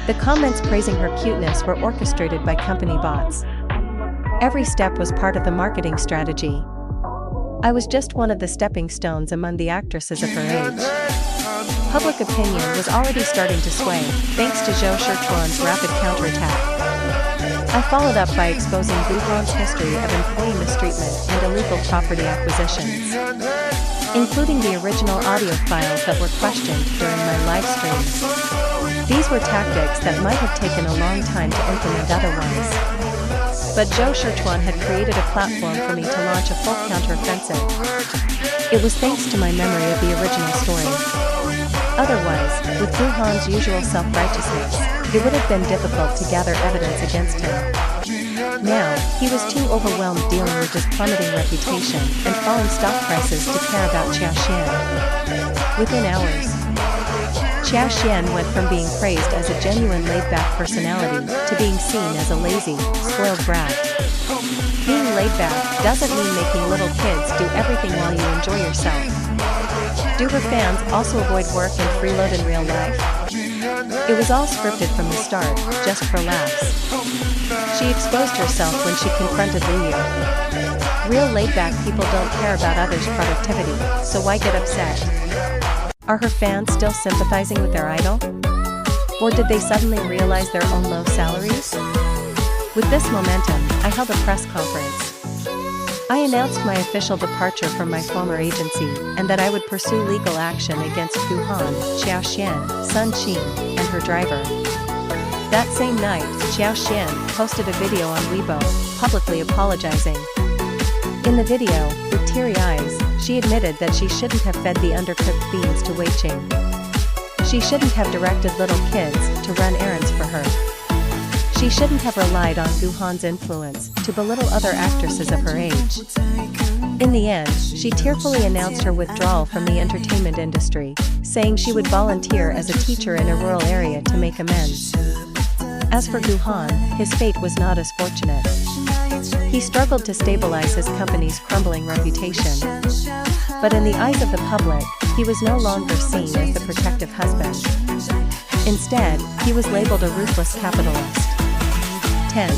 The comments praising her cuteness were orchestrated by company bots. Every step was part of the marketing strategy. I was just one of the stepping stones among the actresses of her age. Public opinion was already starting to sway, thanks to Zhou Shichuan's rapid counterattack. I followed up by exposing Guhan's history of employee mistreatment and illegal property acquisitions, including the original audio files that were questioned during my live streams. These were tactics that might have taken a long time to implement otherwise. But Zhou Shichuan had created a platform for me to launch a full counteroffensive. It was thanks to my memory of the original story. Otherwise, with Guhan's usual self-righteousness, it would have been difficult to gather evidence against him. Now, he was too overwhelmed dealing with his plummeting reputation and falling stock prices to care about Xiao Xian. Within hours, Xiao Xian went from being praised as a genuine laid-back personality to being seen as a lazy, spoiled brat. Being laid-back doesn't mean making little kids do everything while you enjoy yourself. Do her fans also avoid work and freeload in real life? It was all scripted from the start, just for laughs. She exposed herself when she confronted Liu. Real laid-back people don't care about others' productivity, so why get upset? Are her fans still sympathizing with their idol? Or did they suddenly realize their own low salaries? With this momentum, I held a press conference. I announced my official departure from my former agency and that I would pursue legal action against Gu Han, Xiao Xian, Sun Qing, and her driver. That same night, Xiao Xian posted a video on Weibo, publicly apologizing. In the video, with teary eyes, she admitted that she shouldn't have fed the undercooked beans to Wei Qing. She shouldn't have directed little kids to run errands for her. She shouldn't have relied on Gu Han's influence to belittle other actresses of her age. In the end, she tearfully announced her withdrawal from the entertainment industry, saying she would volunteer as a teacher in a rural area to make amends. As for Gu Han, his fate was not as fortunate. He struggled to stabilize his company's crumbling reputation. But in the eyes of the public, he was no longer seen as the protective husband. Instead, he was labeled a ruthless capitalist. 10.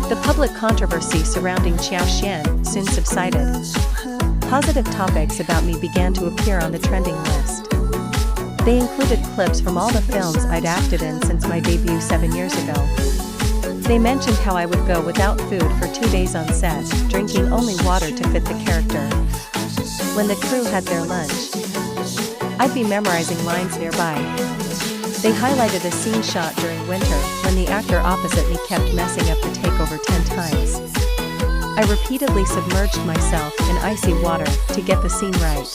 The public controversy surrounding Xiao Xian soon subsided. Positive topics about me began to appear on the trending list. They included clips from all the films I'd acted in since my debut 7 years ago. They mentioned how I would go without food for 2 days on set, drinking only water to fit the character. When the crew had their lunch, I'd be memorizing lines nearby. They highlighted a scene shot during winter when the actor opposite me kept messing up the takeover 10 times. I repeatedly submerged myself in icy water to get the scene right.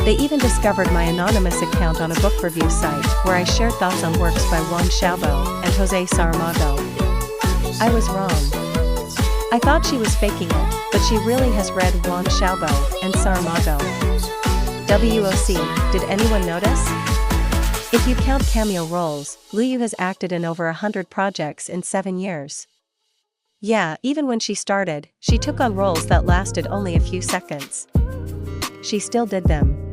They even discovered my anonymous account on a book review site where I shared thoughts on works by Wang Xiaobo and Jose Saramago. I was wrong. I thought she was faking it, but she really has read Wang Xiaobo and Saramago. WOC, did anyone notice? If you count cameo roles, Liu has acted in over 100 projects in 7 years. Yeah, even when she started, she took on roles that lasted only a few seconds. She still did them.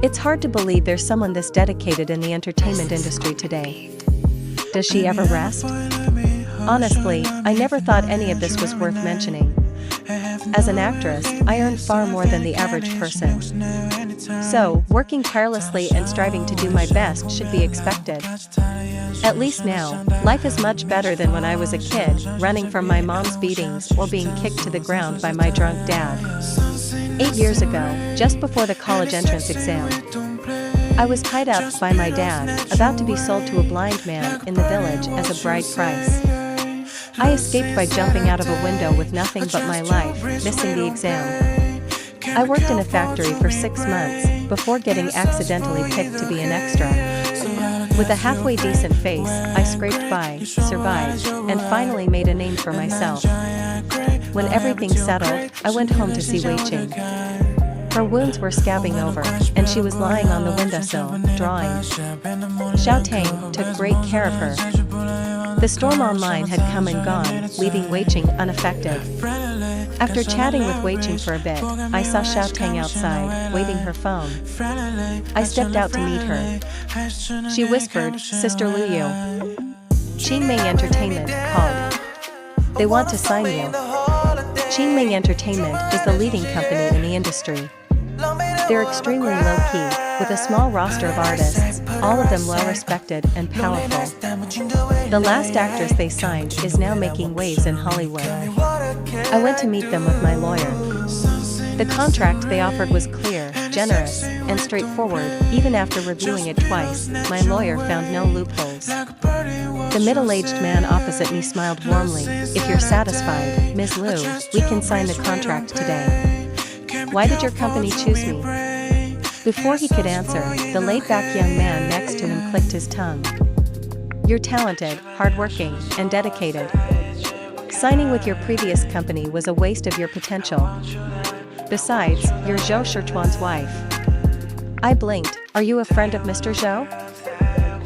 It's hard to believe there's someone this dedicated in the entertainment industry today. Does she ever rest? Honestly, I never thought any of this was worth mentioning. As an actress, I earn far more than the average person. So, working tirelessly and striving to do my best should be expected. At least now, life is much better than when I was a kid, running from my mom's beatings or being kicked to the ground by my drunk dad. 8 years ago, just before the college entrance exam, I was tied up by my dad, about to be sold to a blind man in the village as a bride price. I escaped by jumping out of a window with nothing but my life, missing the exam. I worked in a factory for 6 months, before getting accidentally picked to be an extra. With a halfway decent face, I scraped by, survived, and finally made a name for myself. When everything settled, I went home to see Wei Qing. Her wounds were scabbing over, and she was lying on the windowsill, drawing. Xiao Tang took great care of her. The storm online had come and gone, leaving Wei Qing unaffected. After chatting with Wei Qing for a bit, I saw Xiao Tang outside, waving her phone. I stepped out to meet her. She whispered, "Sister Liu. Qingming Entertainment called. They want to sign you." Qingming Entertainment is the leading company in the industry. They're extremely low-key, with a small roster of artists, all of them well-respected and powerful. The last actress they signed is now making waves in Hollywood. I went to meet them with my lawyer. The contract they offered was clear, generous, and straightforward. Even after reviewing it twice, my lawyer found no loopholes. The middle-aged man opposite me smiled warmly. "If you're satisfied, Ms. Liu, we can sign the contract today. Why did your company choose me?" Before he could answer, the laid-back young man next to him clicked his tongue. "You're talented, hardworking, and dedicated. Signing with your previous company was a waste of your potential. Besides, you're Zhou Shirchuan's wife. I blinked. Are you a friend of Mr. Zhou?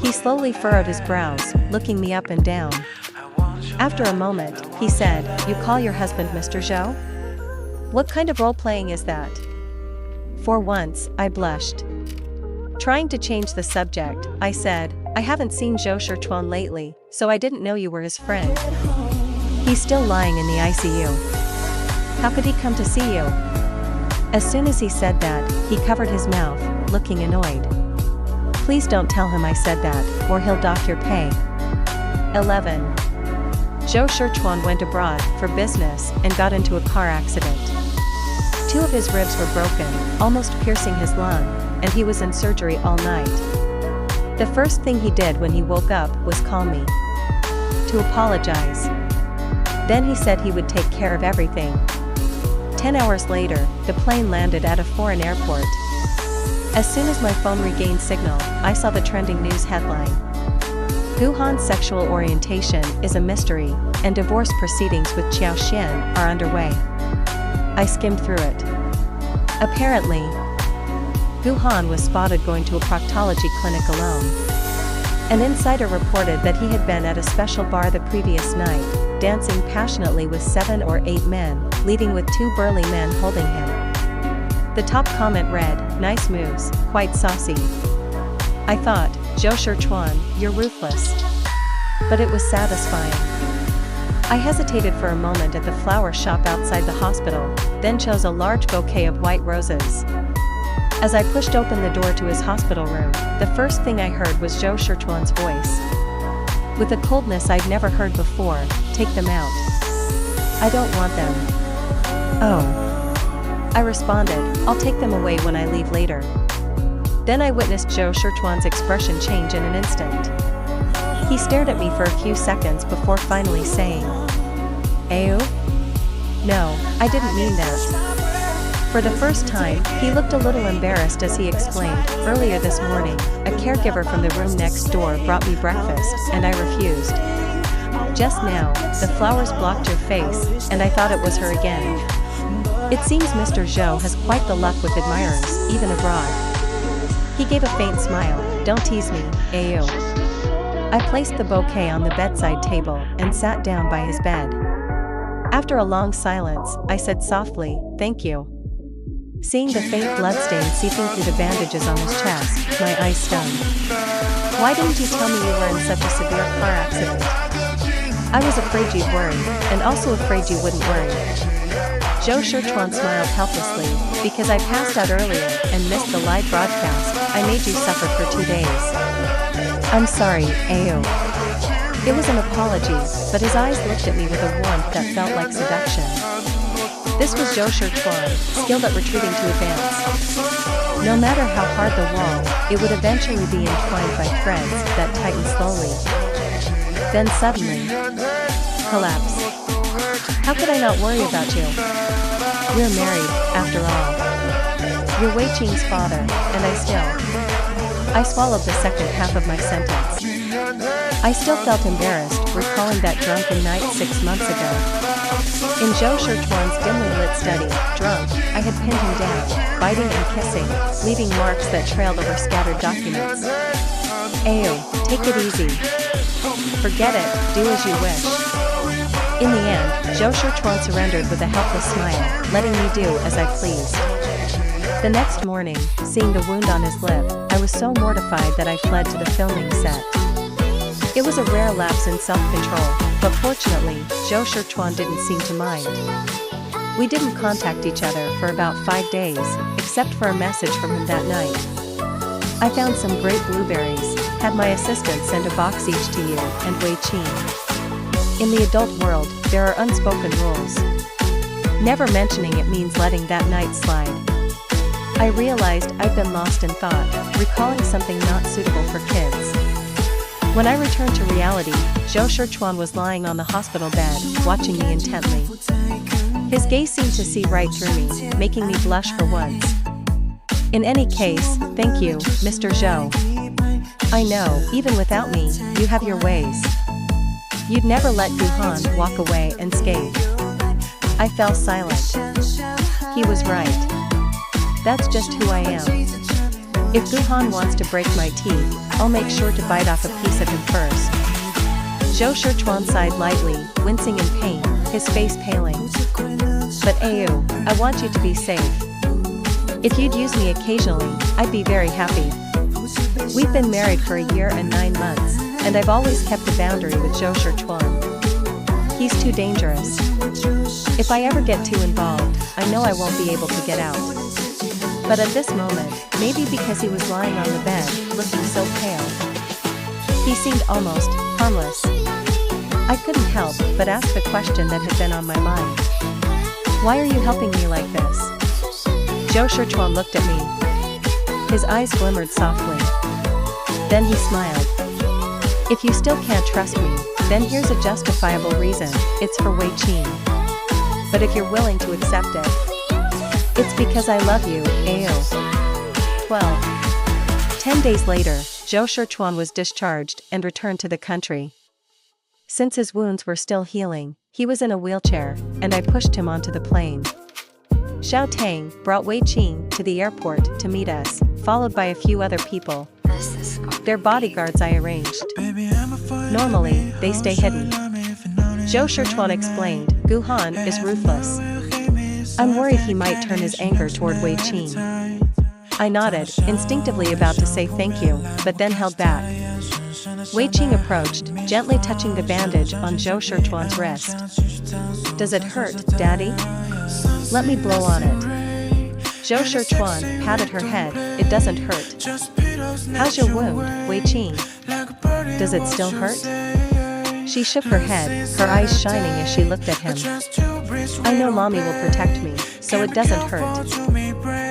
He slowly furrowed his brows, looking me up and down. After a moment, he said, you call your husband Mr. Zhou? What kind of role-playing is that? For once, I blushed. Trying to change the subject, I said, I haven't seen Zhou Shirchuan lately, so I didn't know you were his friend. He's still lying in the ICU. How could he come to see you? As soon as he said that, he covered his mouth, looking annoyed. Please don't tell him I said that, or he'll dock your pay. 11. Zhou Shirchuan went abroad for business and got into a car accident. 2 of his ribs were broken, almost piercing his lung, and he was in surgery all night. The first thing he did when he woke up was call me to apologize. Then he said he would take care of everything. 10 hours later, the plane landed at a foreign airport. As soon as my phone regained signal, I saw the trending news headline. Guhan's sexual orientation is a mystery, and divorce proceedings with Qiao Xian are underway. I skimmed through it. Apparently, Guhan was spotted going to a proctology clinic alone. An insider reported that he had been at a special bar the previous night, dancing passionately with 7 or 8 men, leading with 2 burly men holding him. The top comment read, nice moves, quite saucy. I thought, Zhou Shirchuan, you're ruthless. But it was satisfying. I hesitated for a moment at the flower shop outside the hospital, then chose a large bouquet of white roses. As I pushed open the door to his hospital room, the first thing I heard was Zhou Shirchuan's voice. With a coldness I'd never heard before, take them out. I don't want them. Oh. I responded, I'll take them away when I leave later. Then I witnessed Zhou Shirchuan's expression change in an instant. He stared at me for a few seconds before finally saying, Ayu? No, I didn't mean that. For the first time, he looked a little embarrassed as he explained, earlier this morning, a caregiver from the room next door brought me breakfast, and I refused. Just now, the flowers blocked your face, and I thought it was her again. It seems Mr. Zhou has quite the luck with admirers, even abroad. He gave a faint smile, don't tease me, Ayu. I placed the bouquet on the bedside table and sat down by his bed. After a long silence, I said softly, thank you. Seeing the faint bloodstain seeping through the bandages on his chest, my eyes stung. Why didn't you tell me you were in such a severe car accident? I was afraid you'd worry, and also afraid you wouldn't worry. Zhou Shirchuan smiled helplessly, because I passed out earlier and missed the live broadcast. I made you suffer for 2 days. I'm sorry, Ayu. It was an apology, but his eyes looked at me with a warmth that felt like seduction. This was Zhou Shirchuan, skilled at retreating to advance. No matter how hard the wall, it would eventually be entwined by threads that tightened slowly. Then suddenly, collapse. How could I not worry about you? We're married, after all. You're Wei Qing's father, and I swallowed the second half of my sentence. I still felt embarrassed, recalling that drunken night 6 months ago. In Zhou Shirchuan's dimly lit study, drunk, I had pinned him down, biting and kissing, leaving marks that trailed over scattered documents. Ayu, take it easy. Forget it, do as you wish. In the end, Zhou Shirchuan surrendered with a helpless smile, letting me do as I pleased. The next morning, seeing the wound on his lip, I was so mortified that I fled to the filming set. It was a rare lapse in self-control, but fortunately, Zhou Shirchuan didn't seem to mind. We didn't contact each other for about 5 days, except for a message from him that night. I found some great blueberries, had my assistant send a box each to you and Wei Qing. In the adult world, there are unspoken rules. Never mentioning it means letting that night slide. I realized I'd been lost in thought, recalling something not suitable for kids. When I returned to reality, Zhou Shirchuan was lying on the hospital bed, watching me intently. His gaze seemed to see right through me, making me blush for once. In any case, thank you, Mr. Zhou. I know, even without me, you have your ways. You'd never let Guhan walk away unscathed. I fell silent. He was right. That's just who I am. If Guhan wants to break my teeth, I'll make sure to bite off a piece of him first. Zhou Shichuan sighed lightly, wincing in pain, his face paling. But Ayu, I want you to be safe. If you'd use me occasionally, I'd be very happy. We've been married for a year and 9 months, and I've always kept a boundary with Zhou Shichuan. He's too dangerous. If I ever get too involved, I know I won't be able to get out. But at this moment, maybe because he was lying on the bed, looking so pale, he seemed almost harmless. I couldn't help but ask the question that had been on my mind. Why are you helping me like this? Zhou Shichuan looked at me. His eyes glimmered softly. Then he smiled. If you still can't trust me, then here's a justifiable reason, it's for Wei Qing. But if you're willing to accept it, it's because I love you, Ayo. 12. 10 days later, Zhou Shichuan was discharged and returned to the country. Since his wounds were still healing, he was in a wheelchair, and I pushed him onto the plane. Xiao Tang brought Wei Qing to the airport to meet us, followed by a few other people. Their bodyguards I arranged. Normally, they stay hidden. Zhou Shichuan explained, Guhan is ruthless. I'm worried he might turn his anger toward Wei Qing. I nodded, instinctively about to say thank you, but then held back. Wei Qing approached, gently touching the bandage on Zhou Shichuan's wrist. Does it hurt, Daddy? Let me blow on it. Zhou Shichuan patted her head, it doesn't hurt. How's your wound, Wei Qing? Does it still hurt? She shook her head, her eyes shining as she looked at him. I know Mommy will protect me, so it doesn't hurt.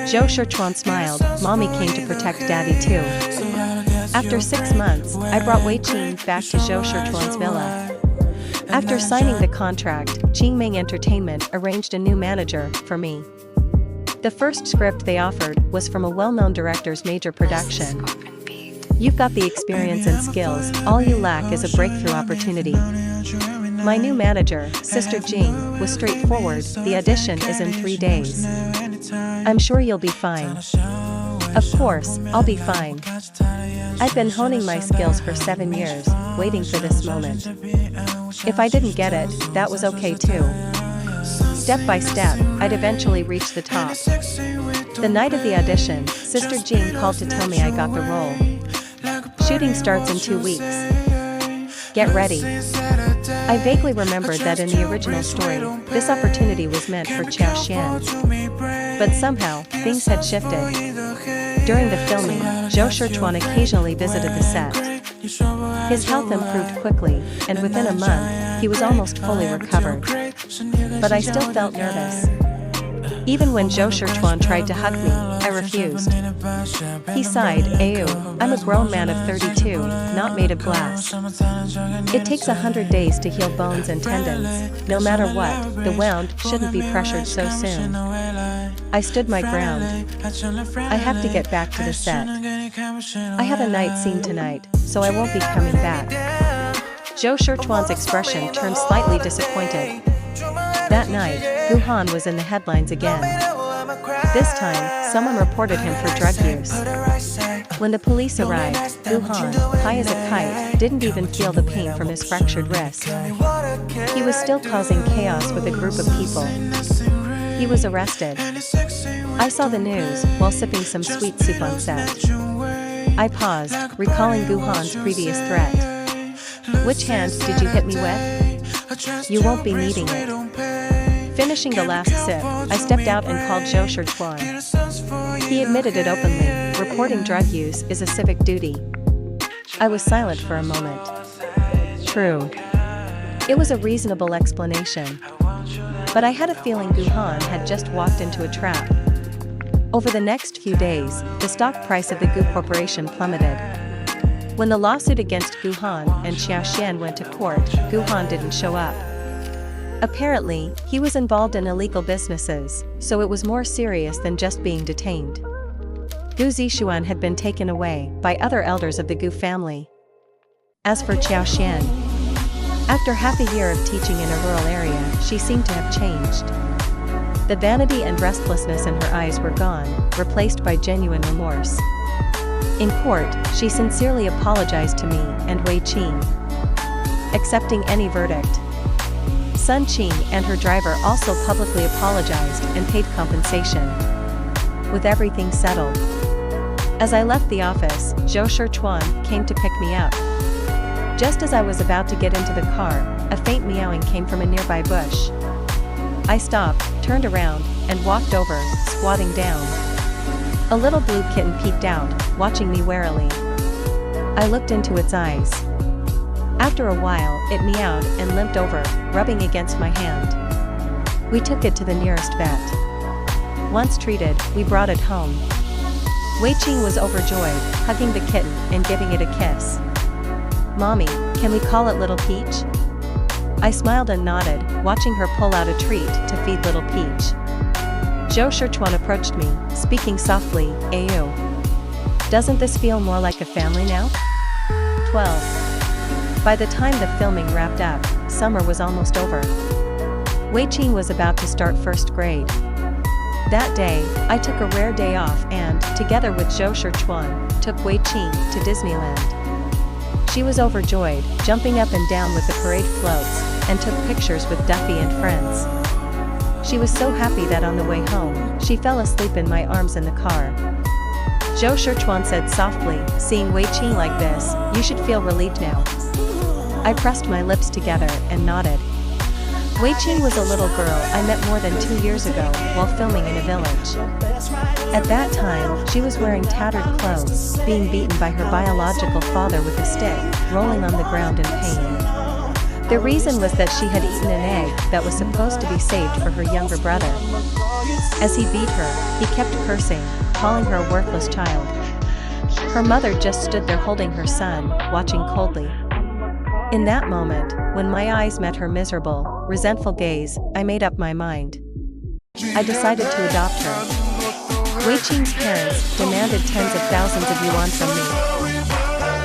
Zhou Shichuan smiled, Mommy came to protect Daddy too. After 6 months, I brought Wei Qing back to Zhou Shichuan's villa. After signing the contract, Qingming Entertainment arranged a new manager for me. The first script they offered was from a well-known director's major production. You've got the experience and skills, all you lack is a breakthrough opportunity. My new manager, Sister Jing, was straightforward, the audition is in 3 days. I'm sure you'll be fine. Of course, I'll be fine. I've been honing my skills for 7 years, waiting for this moment. If I didn't get it, that was okay too. Step by step, I'd eventually reach the top. The night of the audition, Sister Jean called to tell me I got the role. Shooting starts in 2 weeks. Get ready. I vaguely remembered that in the original story, this opportunity was meant for Xiao Xian. But somehow, things had shifted. During the filming, Zhou Shichuan occasionally visited the set. His health improved quickly, and within a month, he was almost fully recovered. But I still felt nervous. Even when Zhou Shichuan tried to hug me, I refused. He sighed, Ayu, I'm a grown man of 32, not made of glass. It takes 100 days to heal bones and tendons. No matter what, the wound shouldn't be pressured so soon. I stood my ground. I have to get back to the set. I have a night scene tonight, so I won't be coming back. Zhou Shichuan's expression turned slightly disappointed. That night, Guhan was in the headlines again. This time, someone reported him for drug use. When the police arrived, Guhan, high as a kite, didn't even feel the pain from his fractured wrist. He was still causing chaos with a group of people. He was arrested. I saw the news while sipping some sweet soup on set. I paused, recalling Guhan's previous threat. Which hand did you hit me with? You won't be needing it. Finishing the last sip, I stepped out and called Zhou Shichuan. He admitted it openly, reporting drug use is a civic duty. I was silent for a moment. True. It was a reasonable explanation. But I had a feeling Guhan had just walked into a trap. Over the next few days, the stock price of the Gu Corporation plummeted. When the lawsuit against Guhan and Xiao Xian went to court, Guhan didn't show up. Apparently, he was involved in illegal businesses, so it was more serious than just being detained. Gu Zixuan had been taken away by other elders of the Gu family. As for Xiao Xian, after half a year of teaching in a rural area, she seemed to have changed. The vanity and restlessness in her eyes were gone, replaced by genuine remorse. In court, she sincerely apologized to me and Wei Qing, accepting any verdict. Sun Qing and her driver also publicly apologized and paid compensation. With everything settled, as I left the office, Zhou Shichuan came to pick me up. Just as I was about to get into the car, a faint meowing came from a nearby bush. I stopped, turned around, and walked over, squatting down. A little blue kitten peeked out, watching me warily. I looked into its eyes. After a while, it meowed and limped over, rubbing against my hand. We took it to the nearest vet. Once treated, we brought it home. Wei Qing was overjoyed, hugging the kitten and giving it a kiss. "Mommy, can we call it Little Peach?" I smiled and nodded, watching her pull out a treat to feed Little Peach. Zhou Shichuan approached me, speaking softly, "Ayu. Doesn't this feel more like a family now?" 12. By the time the filming wrapped up, summer was almost over. Wei Qing was about to start first grade. That day, I took a rare day off and, together with Zhou Shichuan, took Wei Qing to Disneyland. She was overjoyed, jumping up and down with the parade floats, and took pictures with Duffy and friends. She was so happy that on the way home, she fell asleep in my arms in the car. Zhou Shichuan said softly, "Seeing Wei Qing like this, you should feel relieved now." I pressed my lips together and nodded. Wei Qing was a little girl I met more than 2 years ago while filming in a village. At that time, she was wearing tattered clothes, being beaten by her biological father with a stick, rolling on the ground in pain. The reason was that she had eaten an egg that was supposed to be saved for her younger brother. As he beat her, he kept cursing, calling her a worthless child. Her mother just stood there holding her son, watching coldly. In that moment, when my eyes met her miserable, resentful gaze, I made up my mind. I decided to adopt her. Wei Qing's parents demanded tens of thousands of yuan from me,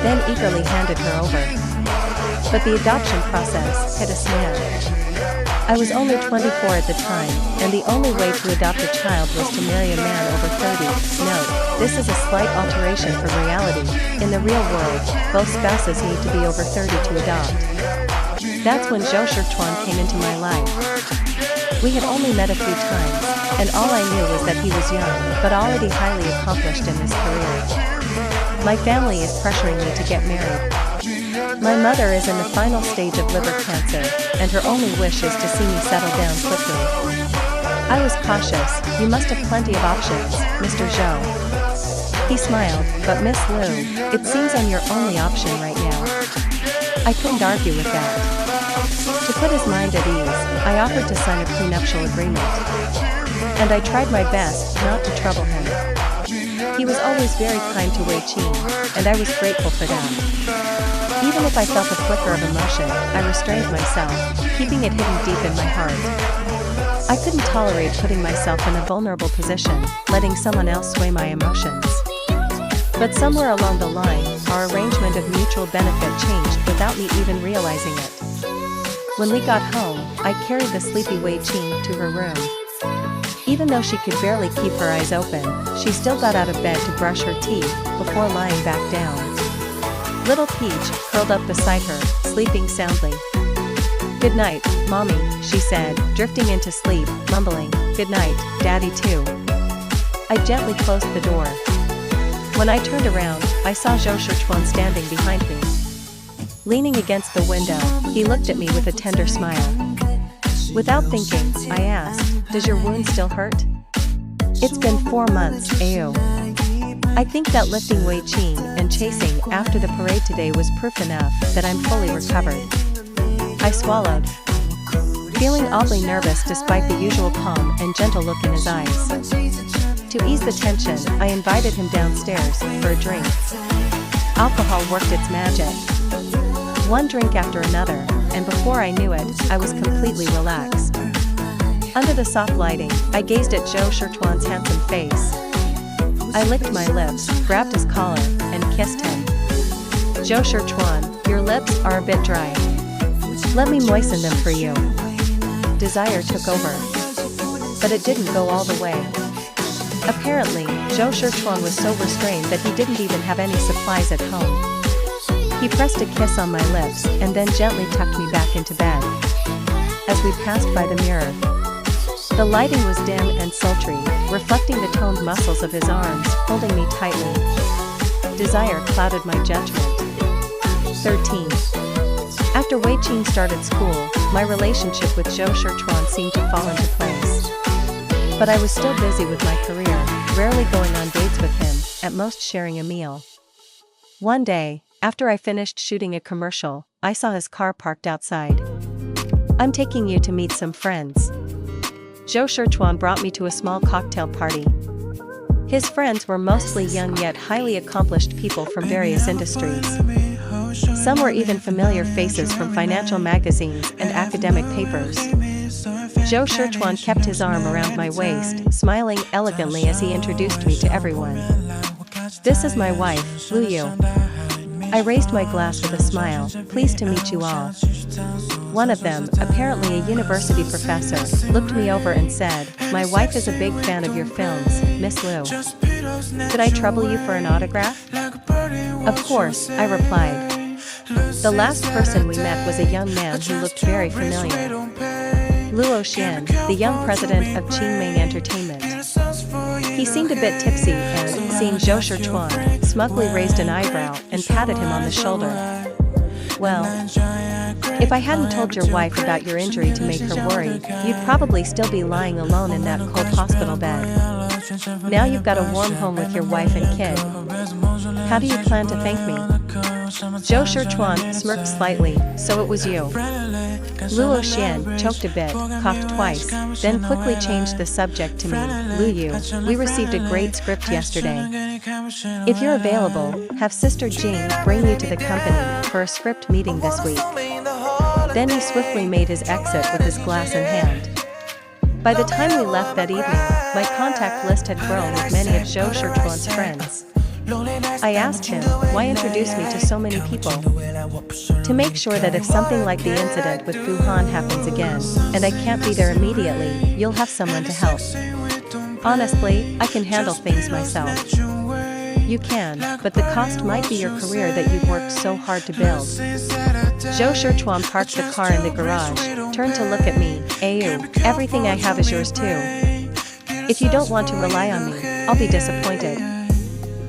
then eagerly handed her over. But the adoption process hit a snag. I was only 24 at the time, and the only way to adopt a child was to marry a man over 30. Note, this is a slight alteration from reality. In the real world, both spouses need to be over 30 to adopt. That's when Zhou Shichuan came into my life. We had only met a few times, and all I knew was that he was young, but already highly accomplished in his career. My family is pressuring me to get married. My mother is in the final stage of liver cancer, and her only wish is to see me settle down quickly. I was cautious. "You must have plenty of options, Mr. Zhou." He smiled, "But Miss Liu, it seems I'm your only option right now." I couldn't argue with that. To put his mind at ease, I offered to sign a prenuptial agreement. And I tried my best not to trouble him. He was always very kind to Wei Qing, and I was grateful for that. Even if I felt a flicker of emotion, I restrained myself, keeping it hidden deep in my heart. I couldn't tolerate putting myself in a vulnerable position, letting someone else sway my emotions. But somewhere along the line, our arrangement of mutual benefit changed without me even realizing it. When we got home, I carried the sleepy Wei Qing to her room. Even though she could barely keep her eyes open, she still got out of bed to brush her teeth before lying back down. Little Peach curled up beside her, sleeping soundly. "Good night, Mommy," she said, drifting into sleep, mumbling, "Good night, Daddy too." I gently closed the door. When I turned around, I saw Zhou Shichuan standing behind me. Leaning against the window, he looked at me with a tender smile. Without thinking, I asked, "Does your wound still hurt?" "It's been 4 months, Ayo." I think that lifting Wei Qing and chasing after the parade today was proof enough that I'm fully recovered. I swallowed, feeling oddly nervous despite the usual calm and gentle look in his eyes. To ease the tension, I invited him downstairs for a drink. Alcohol worked its magic. One drink after another, and before I knew it, I was completely relaxed. Under the soft lighting, I gazed at Zhou Shichuan's handsome face. I licked my lips, grabbed his collar, and kissed him. "Zhou Shichuan, your lips are a bit dry. Let me moisten them for you." Desire took over. But it didn't go all the way. Apparently, Zhou Shirchuan was so restrained that he didn't even have any supplies at home. He pressed a kiss on my lips and then gently tucked me back into bed. As we passed by the mirror, the lighting was dim and sultry, reflecting the toned muscles of his arms, holding me tightly. Desire clouded my judgment. 13. After Wei Qing started school, my relationship with Zhou Shirchuan seemed to fall into place. But I was still busy with my career, rarely going on dates with him, at most sharing a meal. One day, after I finished shooting a commercial, I saw his car parked outside. "I'm taking you to meet some friends." Zhou Shirchuan brought me to a small cocktail party. His friends were mostly young yet highly accomplished people from various industries. Some were even familiar faces from financial magazines and academic papers. Zhou Shirchuan kept his arm around my waist, smiling elegantly as he introduced me to everyone. "This is my wife, Lu Yu." I raised my glass with a smile, "Pleased to meet you all." One of them, apparently a university professor, looked me over and said, "My wife is a big fan of your films, Miss Lu. Could I trouble you for an autograph?" "Of course," I replied. The last person we met was a young man who looked very familiar. Luo Xian, the young president of Qingming Entertainment. He seemed a bit tipsy and, seeing Zhou Shirchuan, smugly raised an eyebrow and patted him on the shoulder. "Well, if I hadn't told your wife about your injury to make her worry, you'd probably still be lying alone in that cold hospital bed. Now you've got a warm home with your wife and kid. How do you plan to thank me?" Zhou Shirchuan smirked slightly, "So it was you." Luo Xian choked a bit, coughed twice, then quickly changed the subject to me. "Lu Yu, we received a great script yesterday. If you're available, have Sister Jing bring you to the company for a script meeting this week." Then he swiftly made his exit with his glass in hand. By the time we left that evening, my contact list had grown with many of Zhou Shirchuan's friends. I asked him, "Why introduce me to so many people?" "To make sure that if something like the incident with Fu Han happens again, and I can't be there immediately, you'll have someone to help. Honestly, I can handle things myself." "You can, but the cost might be your career that you've worked so hard to build." Zhou Shirchuan parked the car in the garage, turned to look at me. "Ayu, everything I have is yours too. If you don't want to rely on me, I'll be disappointed."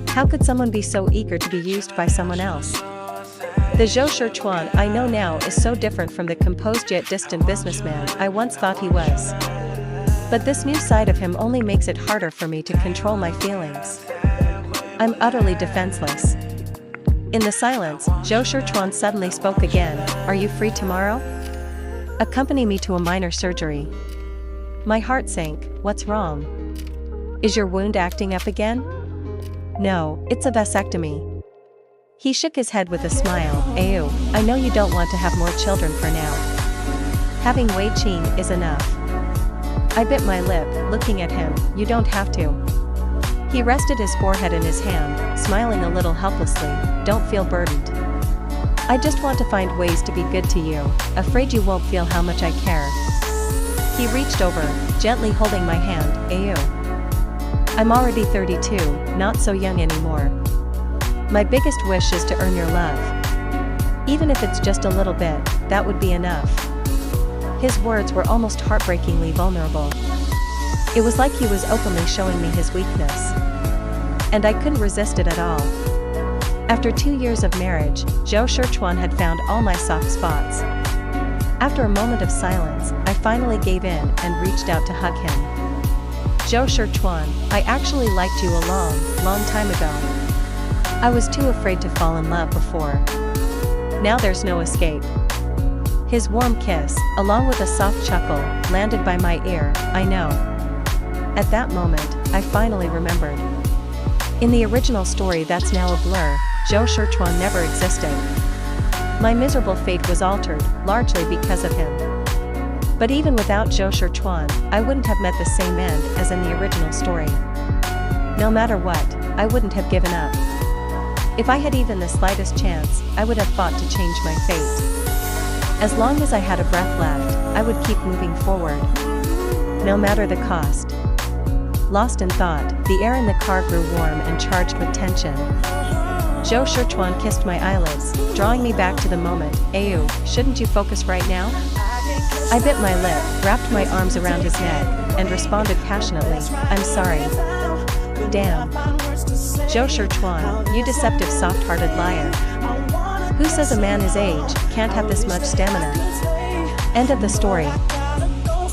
How could someone be so eager to be used by someone else? The Zhou Shirchuan I know now is so different from the composed yet distant businessman I once thought he was. But this new side of him only makes it harder for me to control my feelings. I'm utterly defenseless. In the silence, Zhou Shirchuan suddenly spoke again. "Are you free tomorrow? Accompany me to a minor surgery." My heart sank. "What's wrong? Is your wound acting up again?" "No, it's a vasectomy." He shook his head with a smile. "Ayu, I know you don't want to have more children for now. Having Wei Qing is enough." I bit my lip, looking at him. "You don't have to." He rested his forehead in his hand, smiling a little helplessly. "Don't feel burdened. I just want to find ways to be good to you, afraid you won't feel how much I care." He reached over, gently holding my hand. "Ayu, I'm already 32, not so young anymore. My biggest wish is to earn your love. Even if it's just a little bit, that would be enough." His words were almost heartbreakingly vulnerable. It was like he was openly showing me his weakness. And I couldn't resist it at all. After 2 years of marriage, Zhou Shirchuan had found all my soft spots. After a moment of silence, I finally gave in and reached out to hug him. "Zhou Shirchuan, I actually liked you a long time ago. I was too afraid to fall in love before. Now there's no escape." His warm kiss, along with a soft chuckle, landed by my ear. "I know." At that moment, I finally remembered. In the original story that's now a blur, Zhou Shirchuan never existed. My miserable fate was altered, largely because of him. But even without Zhou Shirchuan, I wouldn't have met the same end as in the original story. No matter what, I wouldn't have given up. If I had even the slightest chance, I would have fought to change my fate. As long as I had a breath left, I would keep moving forward. No matter the cost. Lost in thought, the air in the car grew warm and charged with tension. Zhou Shichuan kissed my eyelids, drawing me back to the moment. Ayu, shouldn't you focus right now? I bit my lip, wrapped my arms around his neck, and responded passionately, I'm sorry. Damn. Zhou Shichuan, you deceptive soft-hearted liar. Who says a man his age can't have this much stamina? End of the story.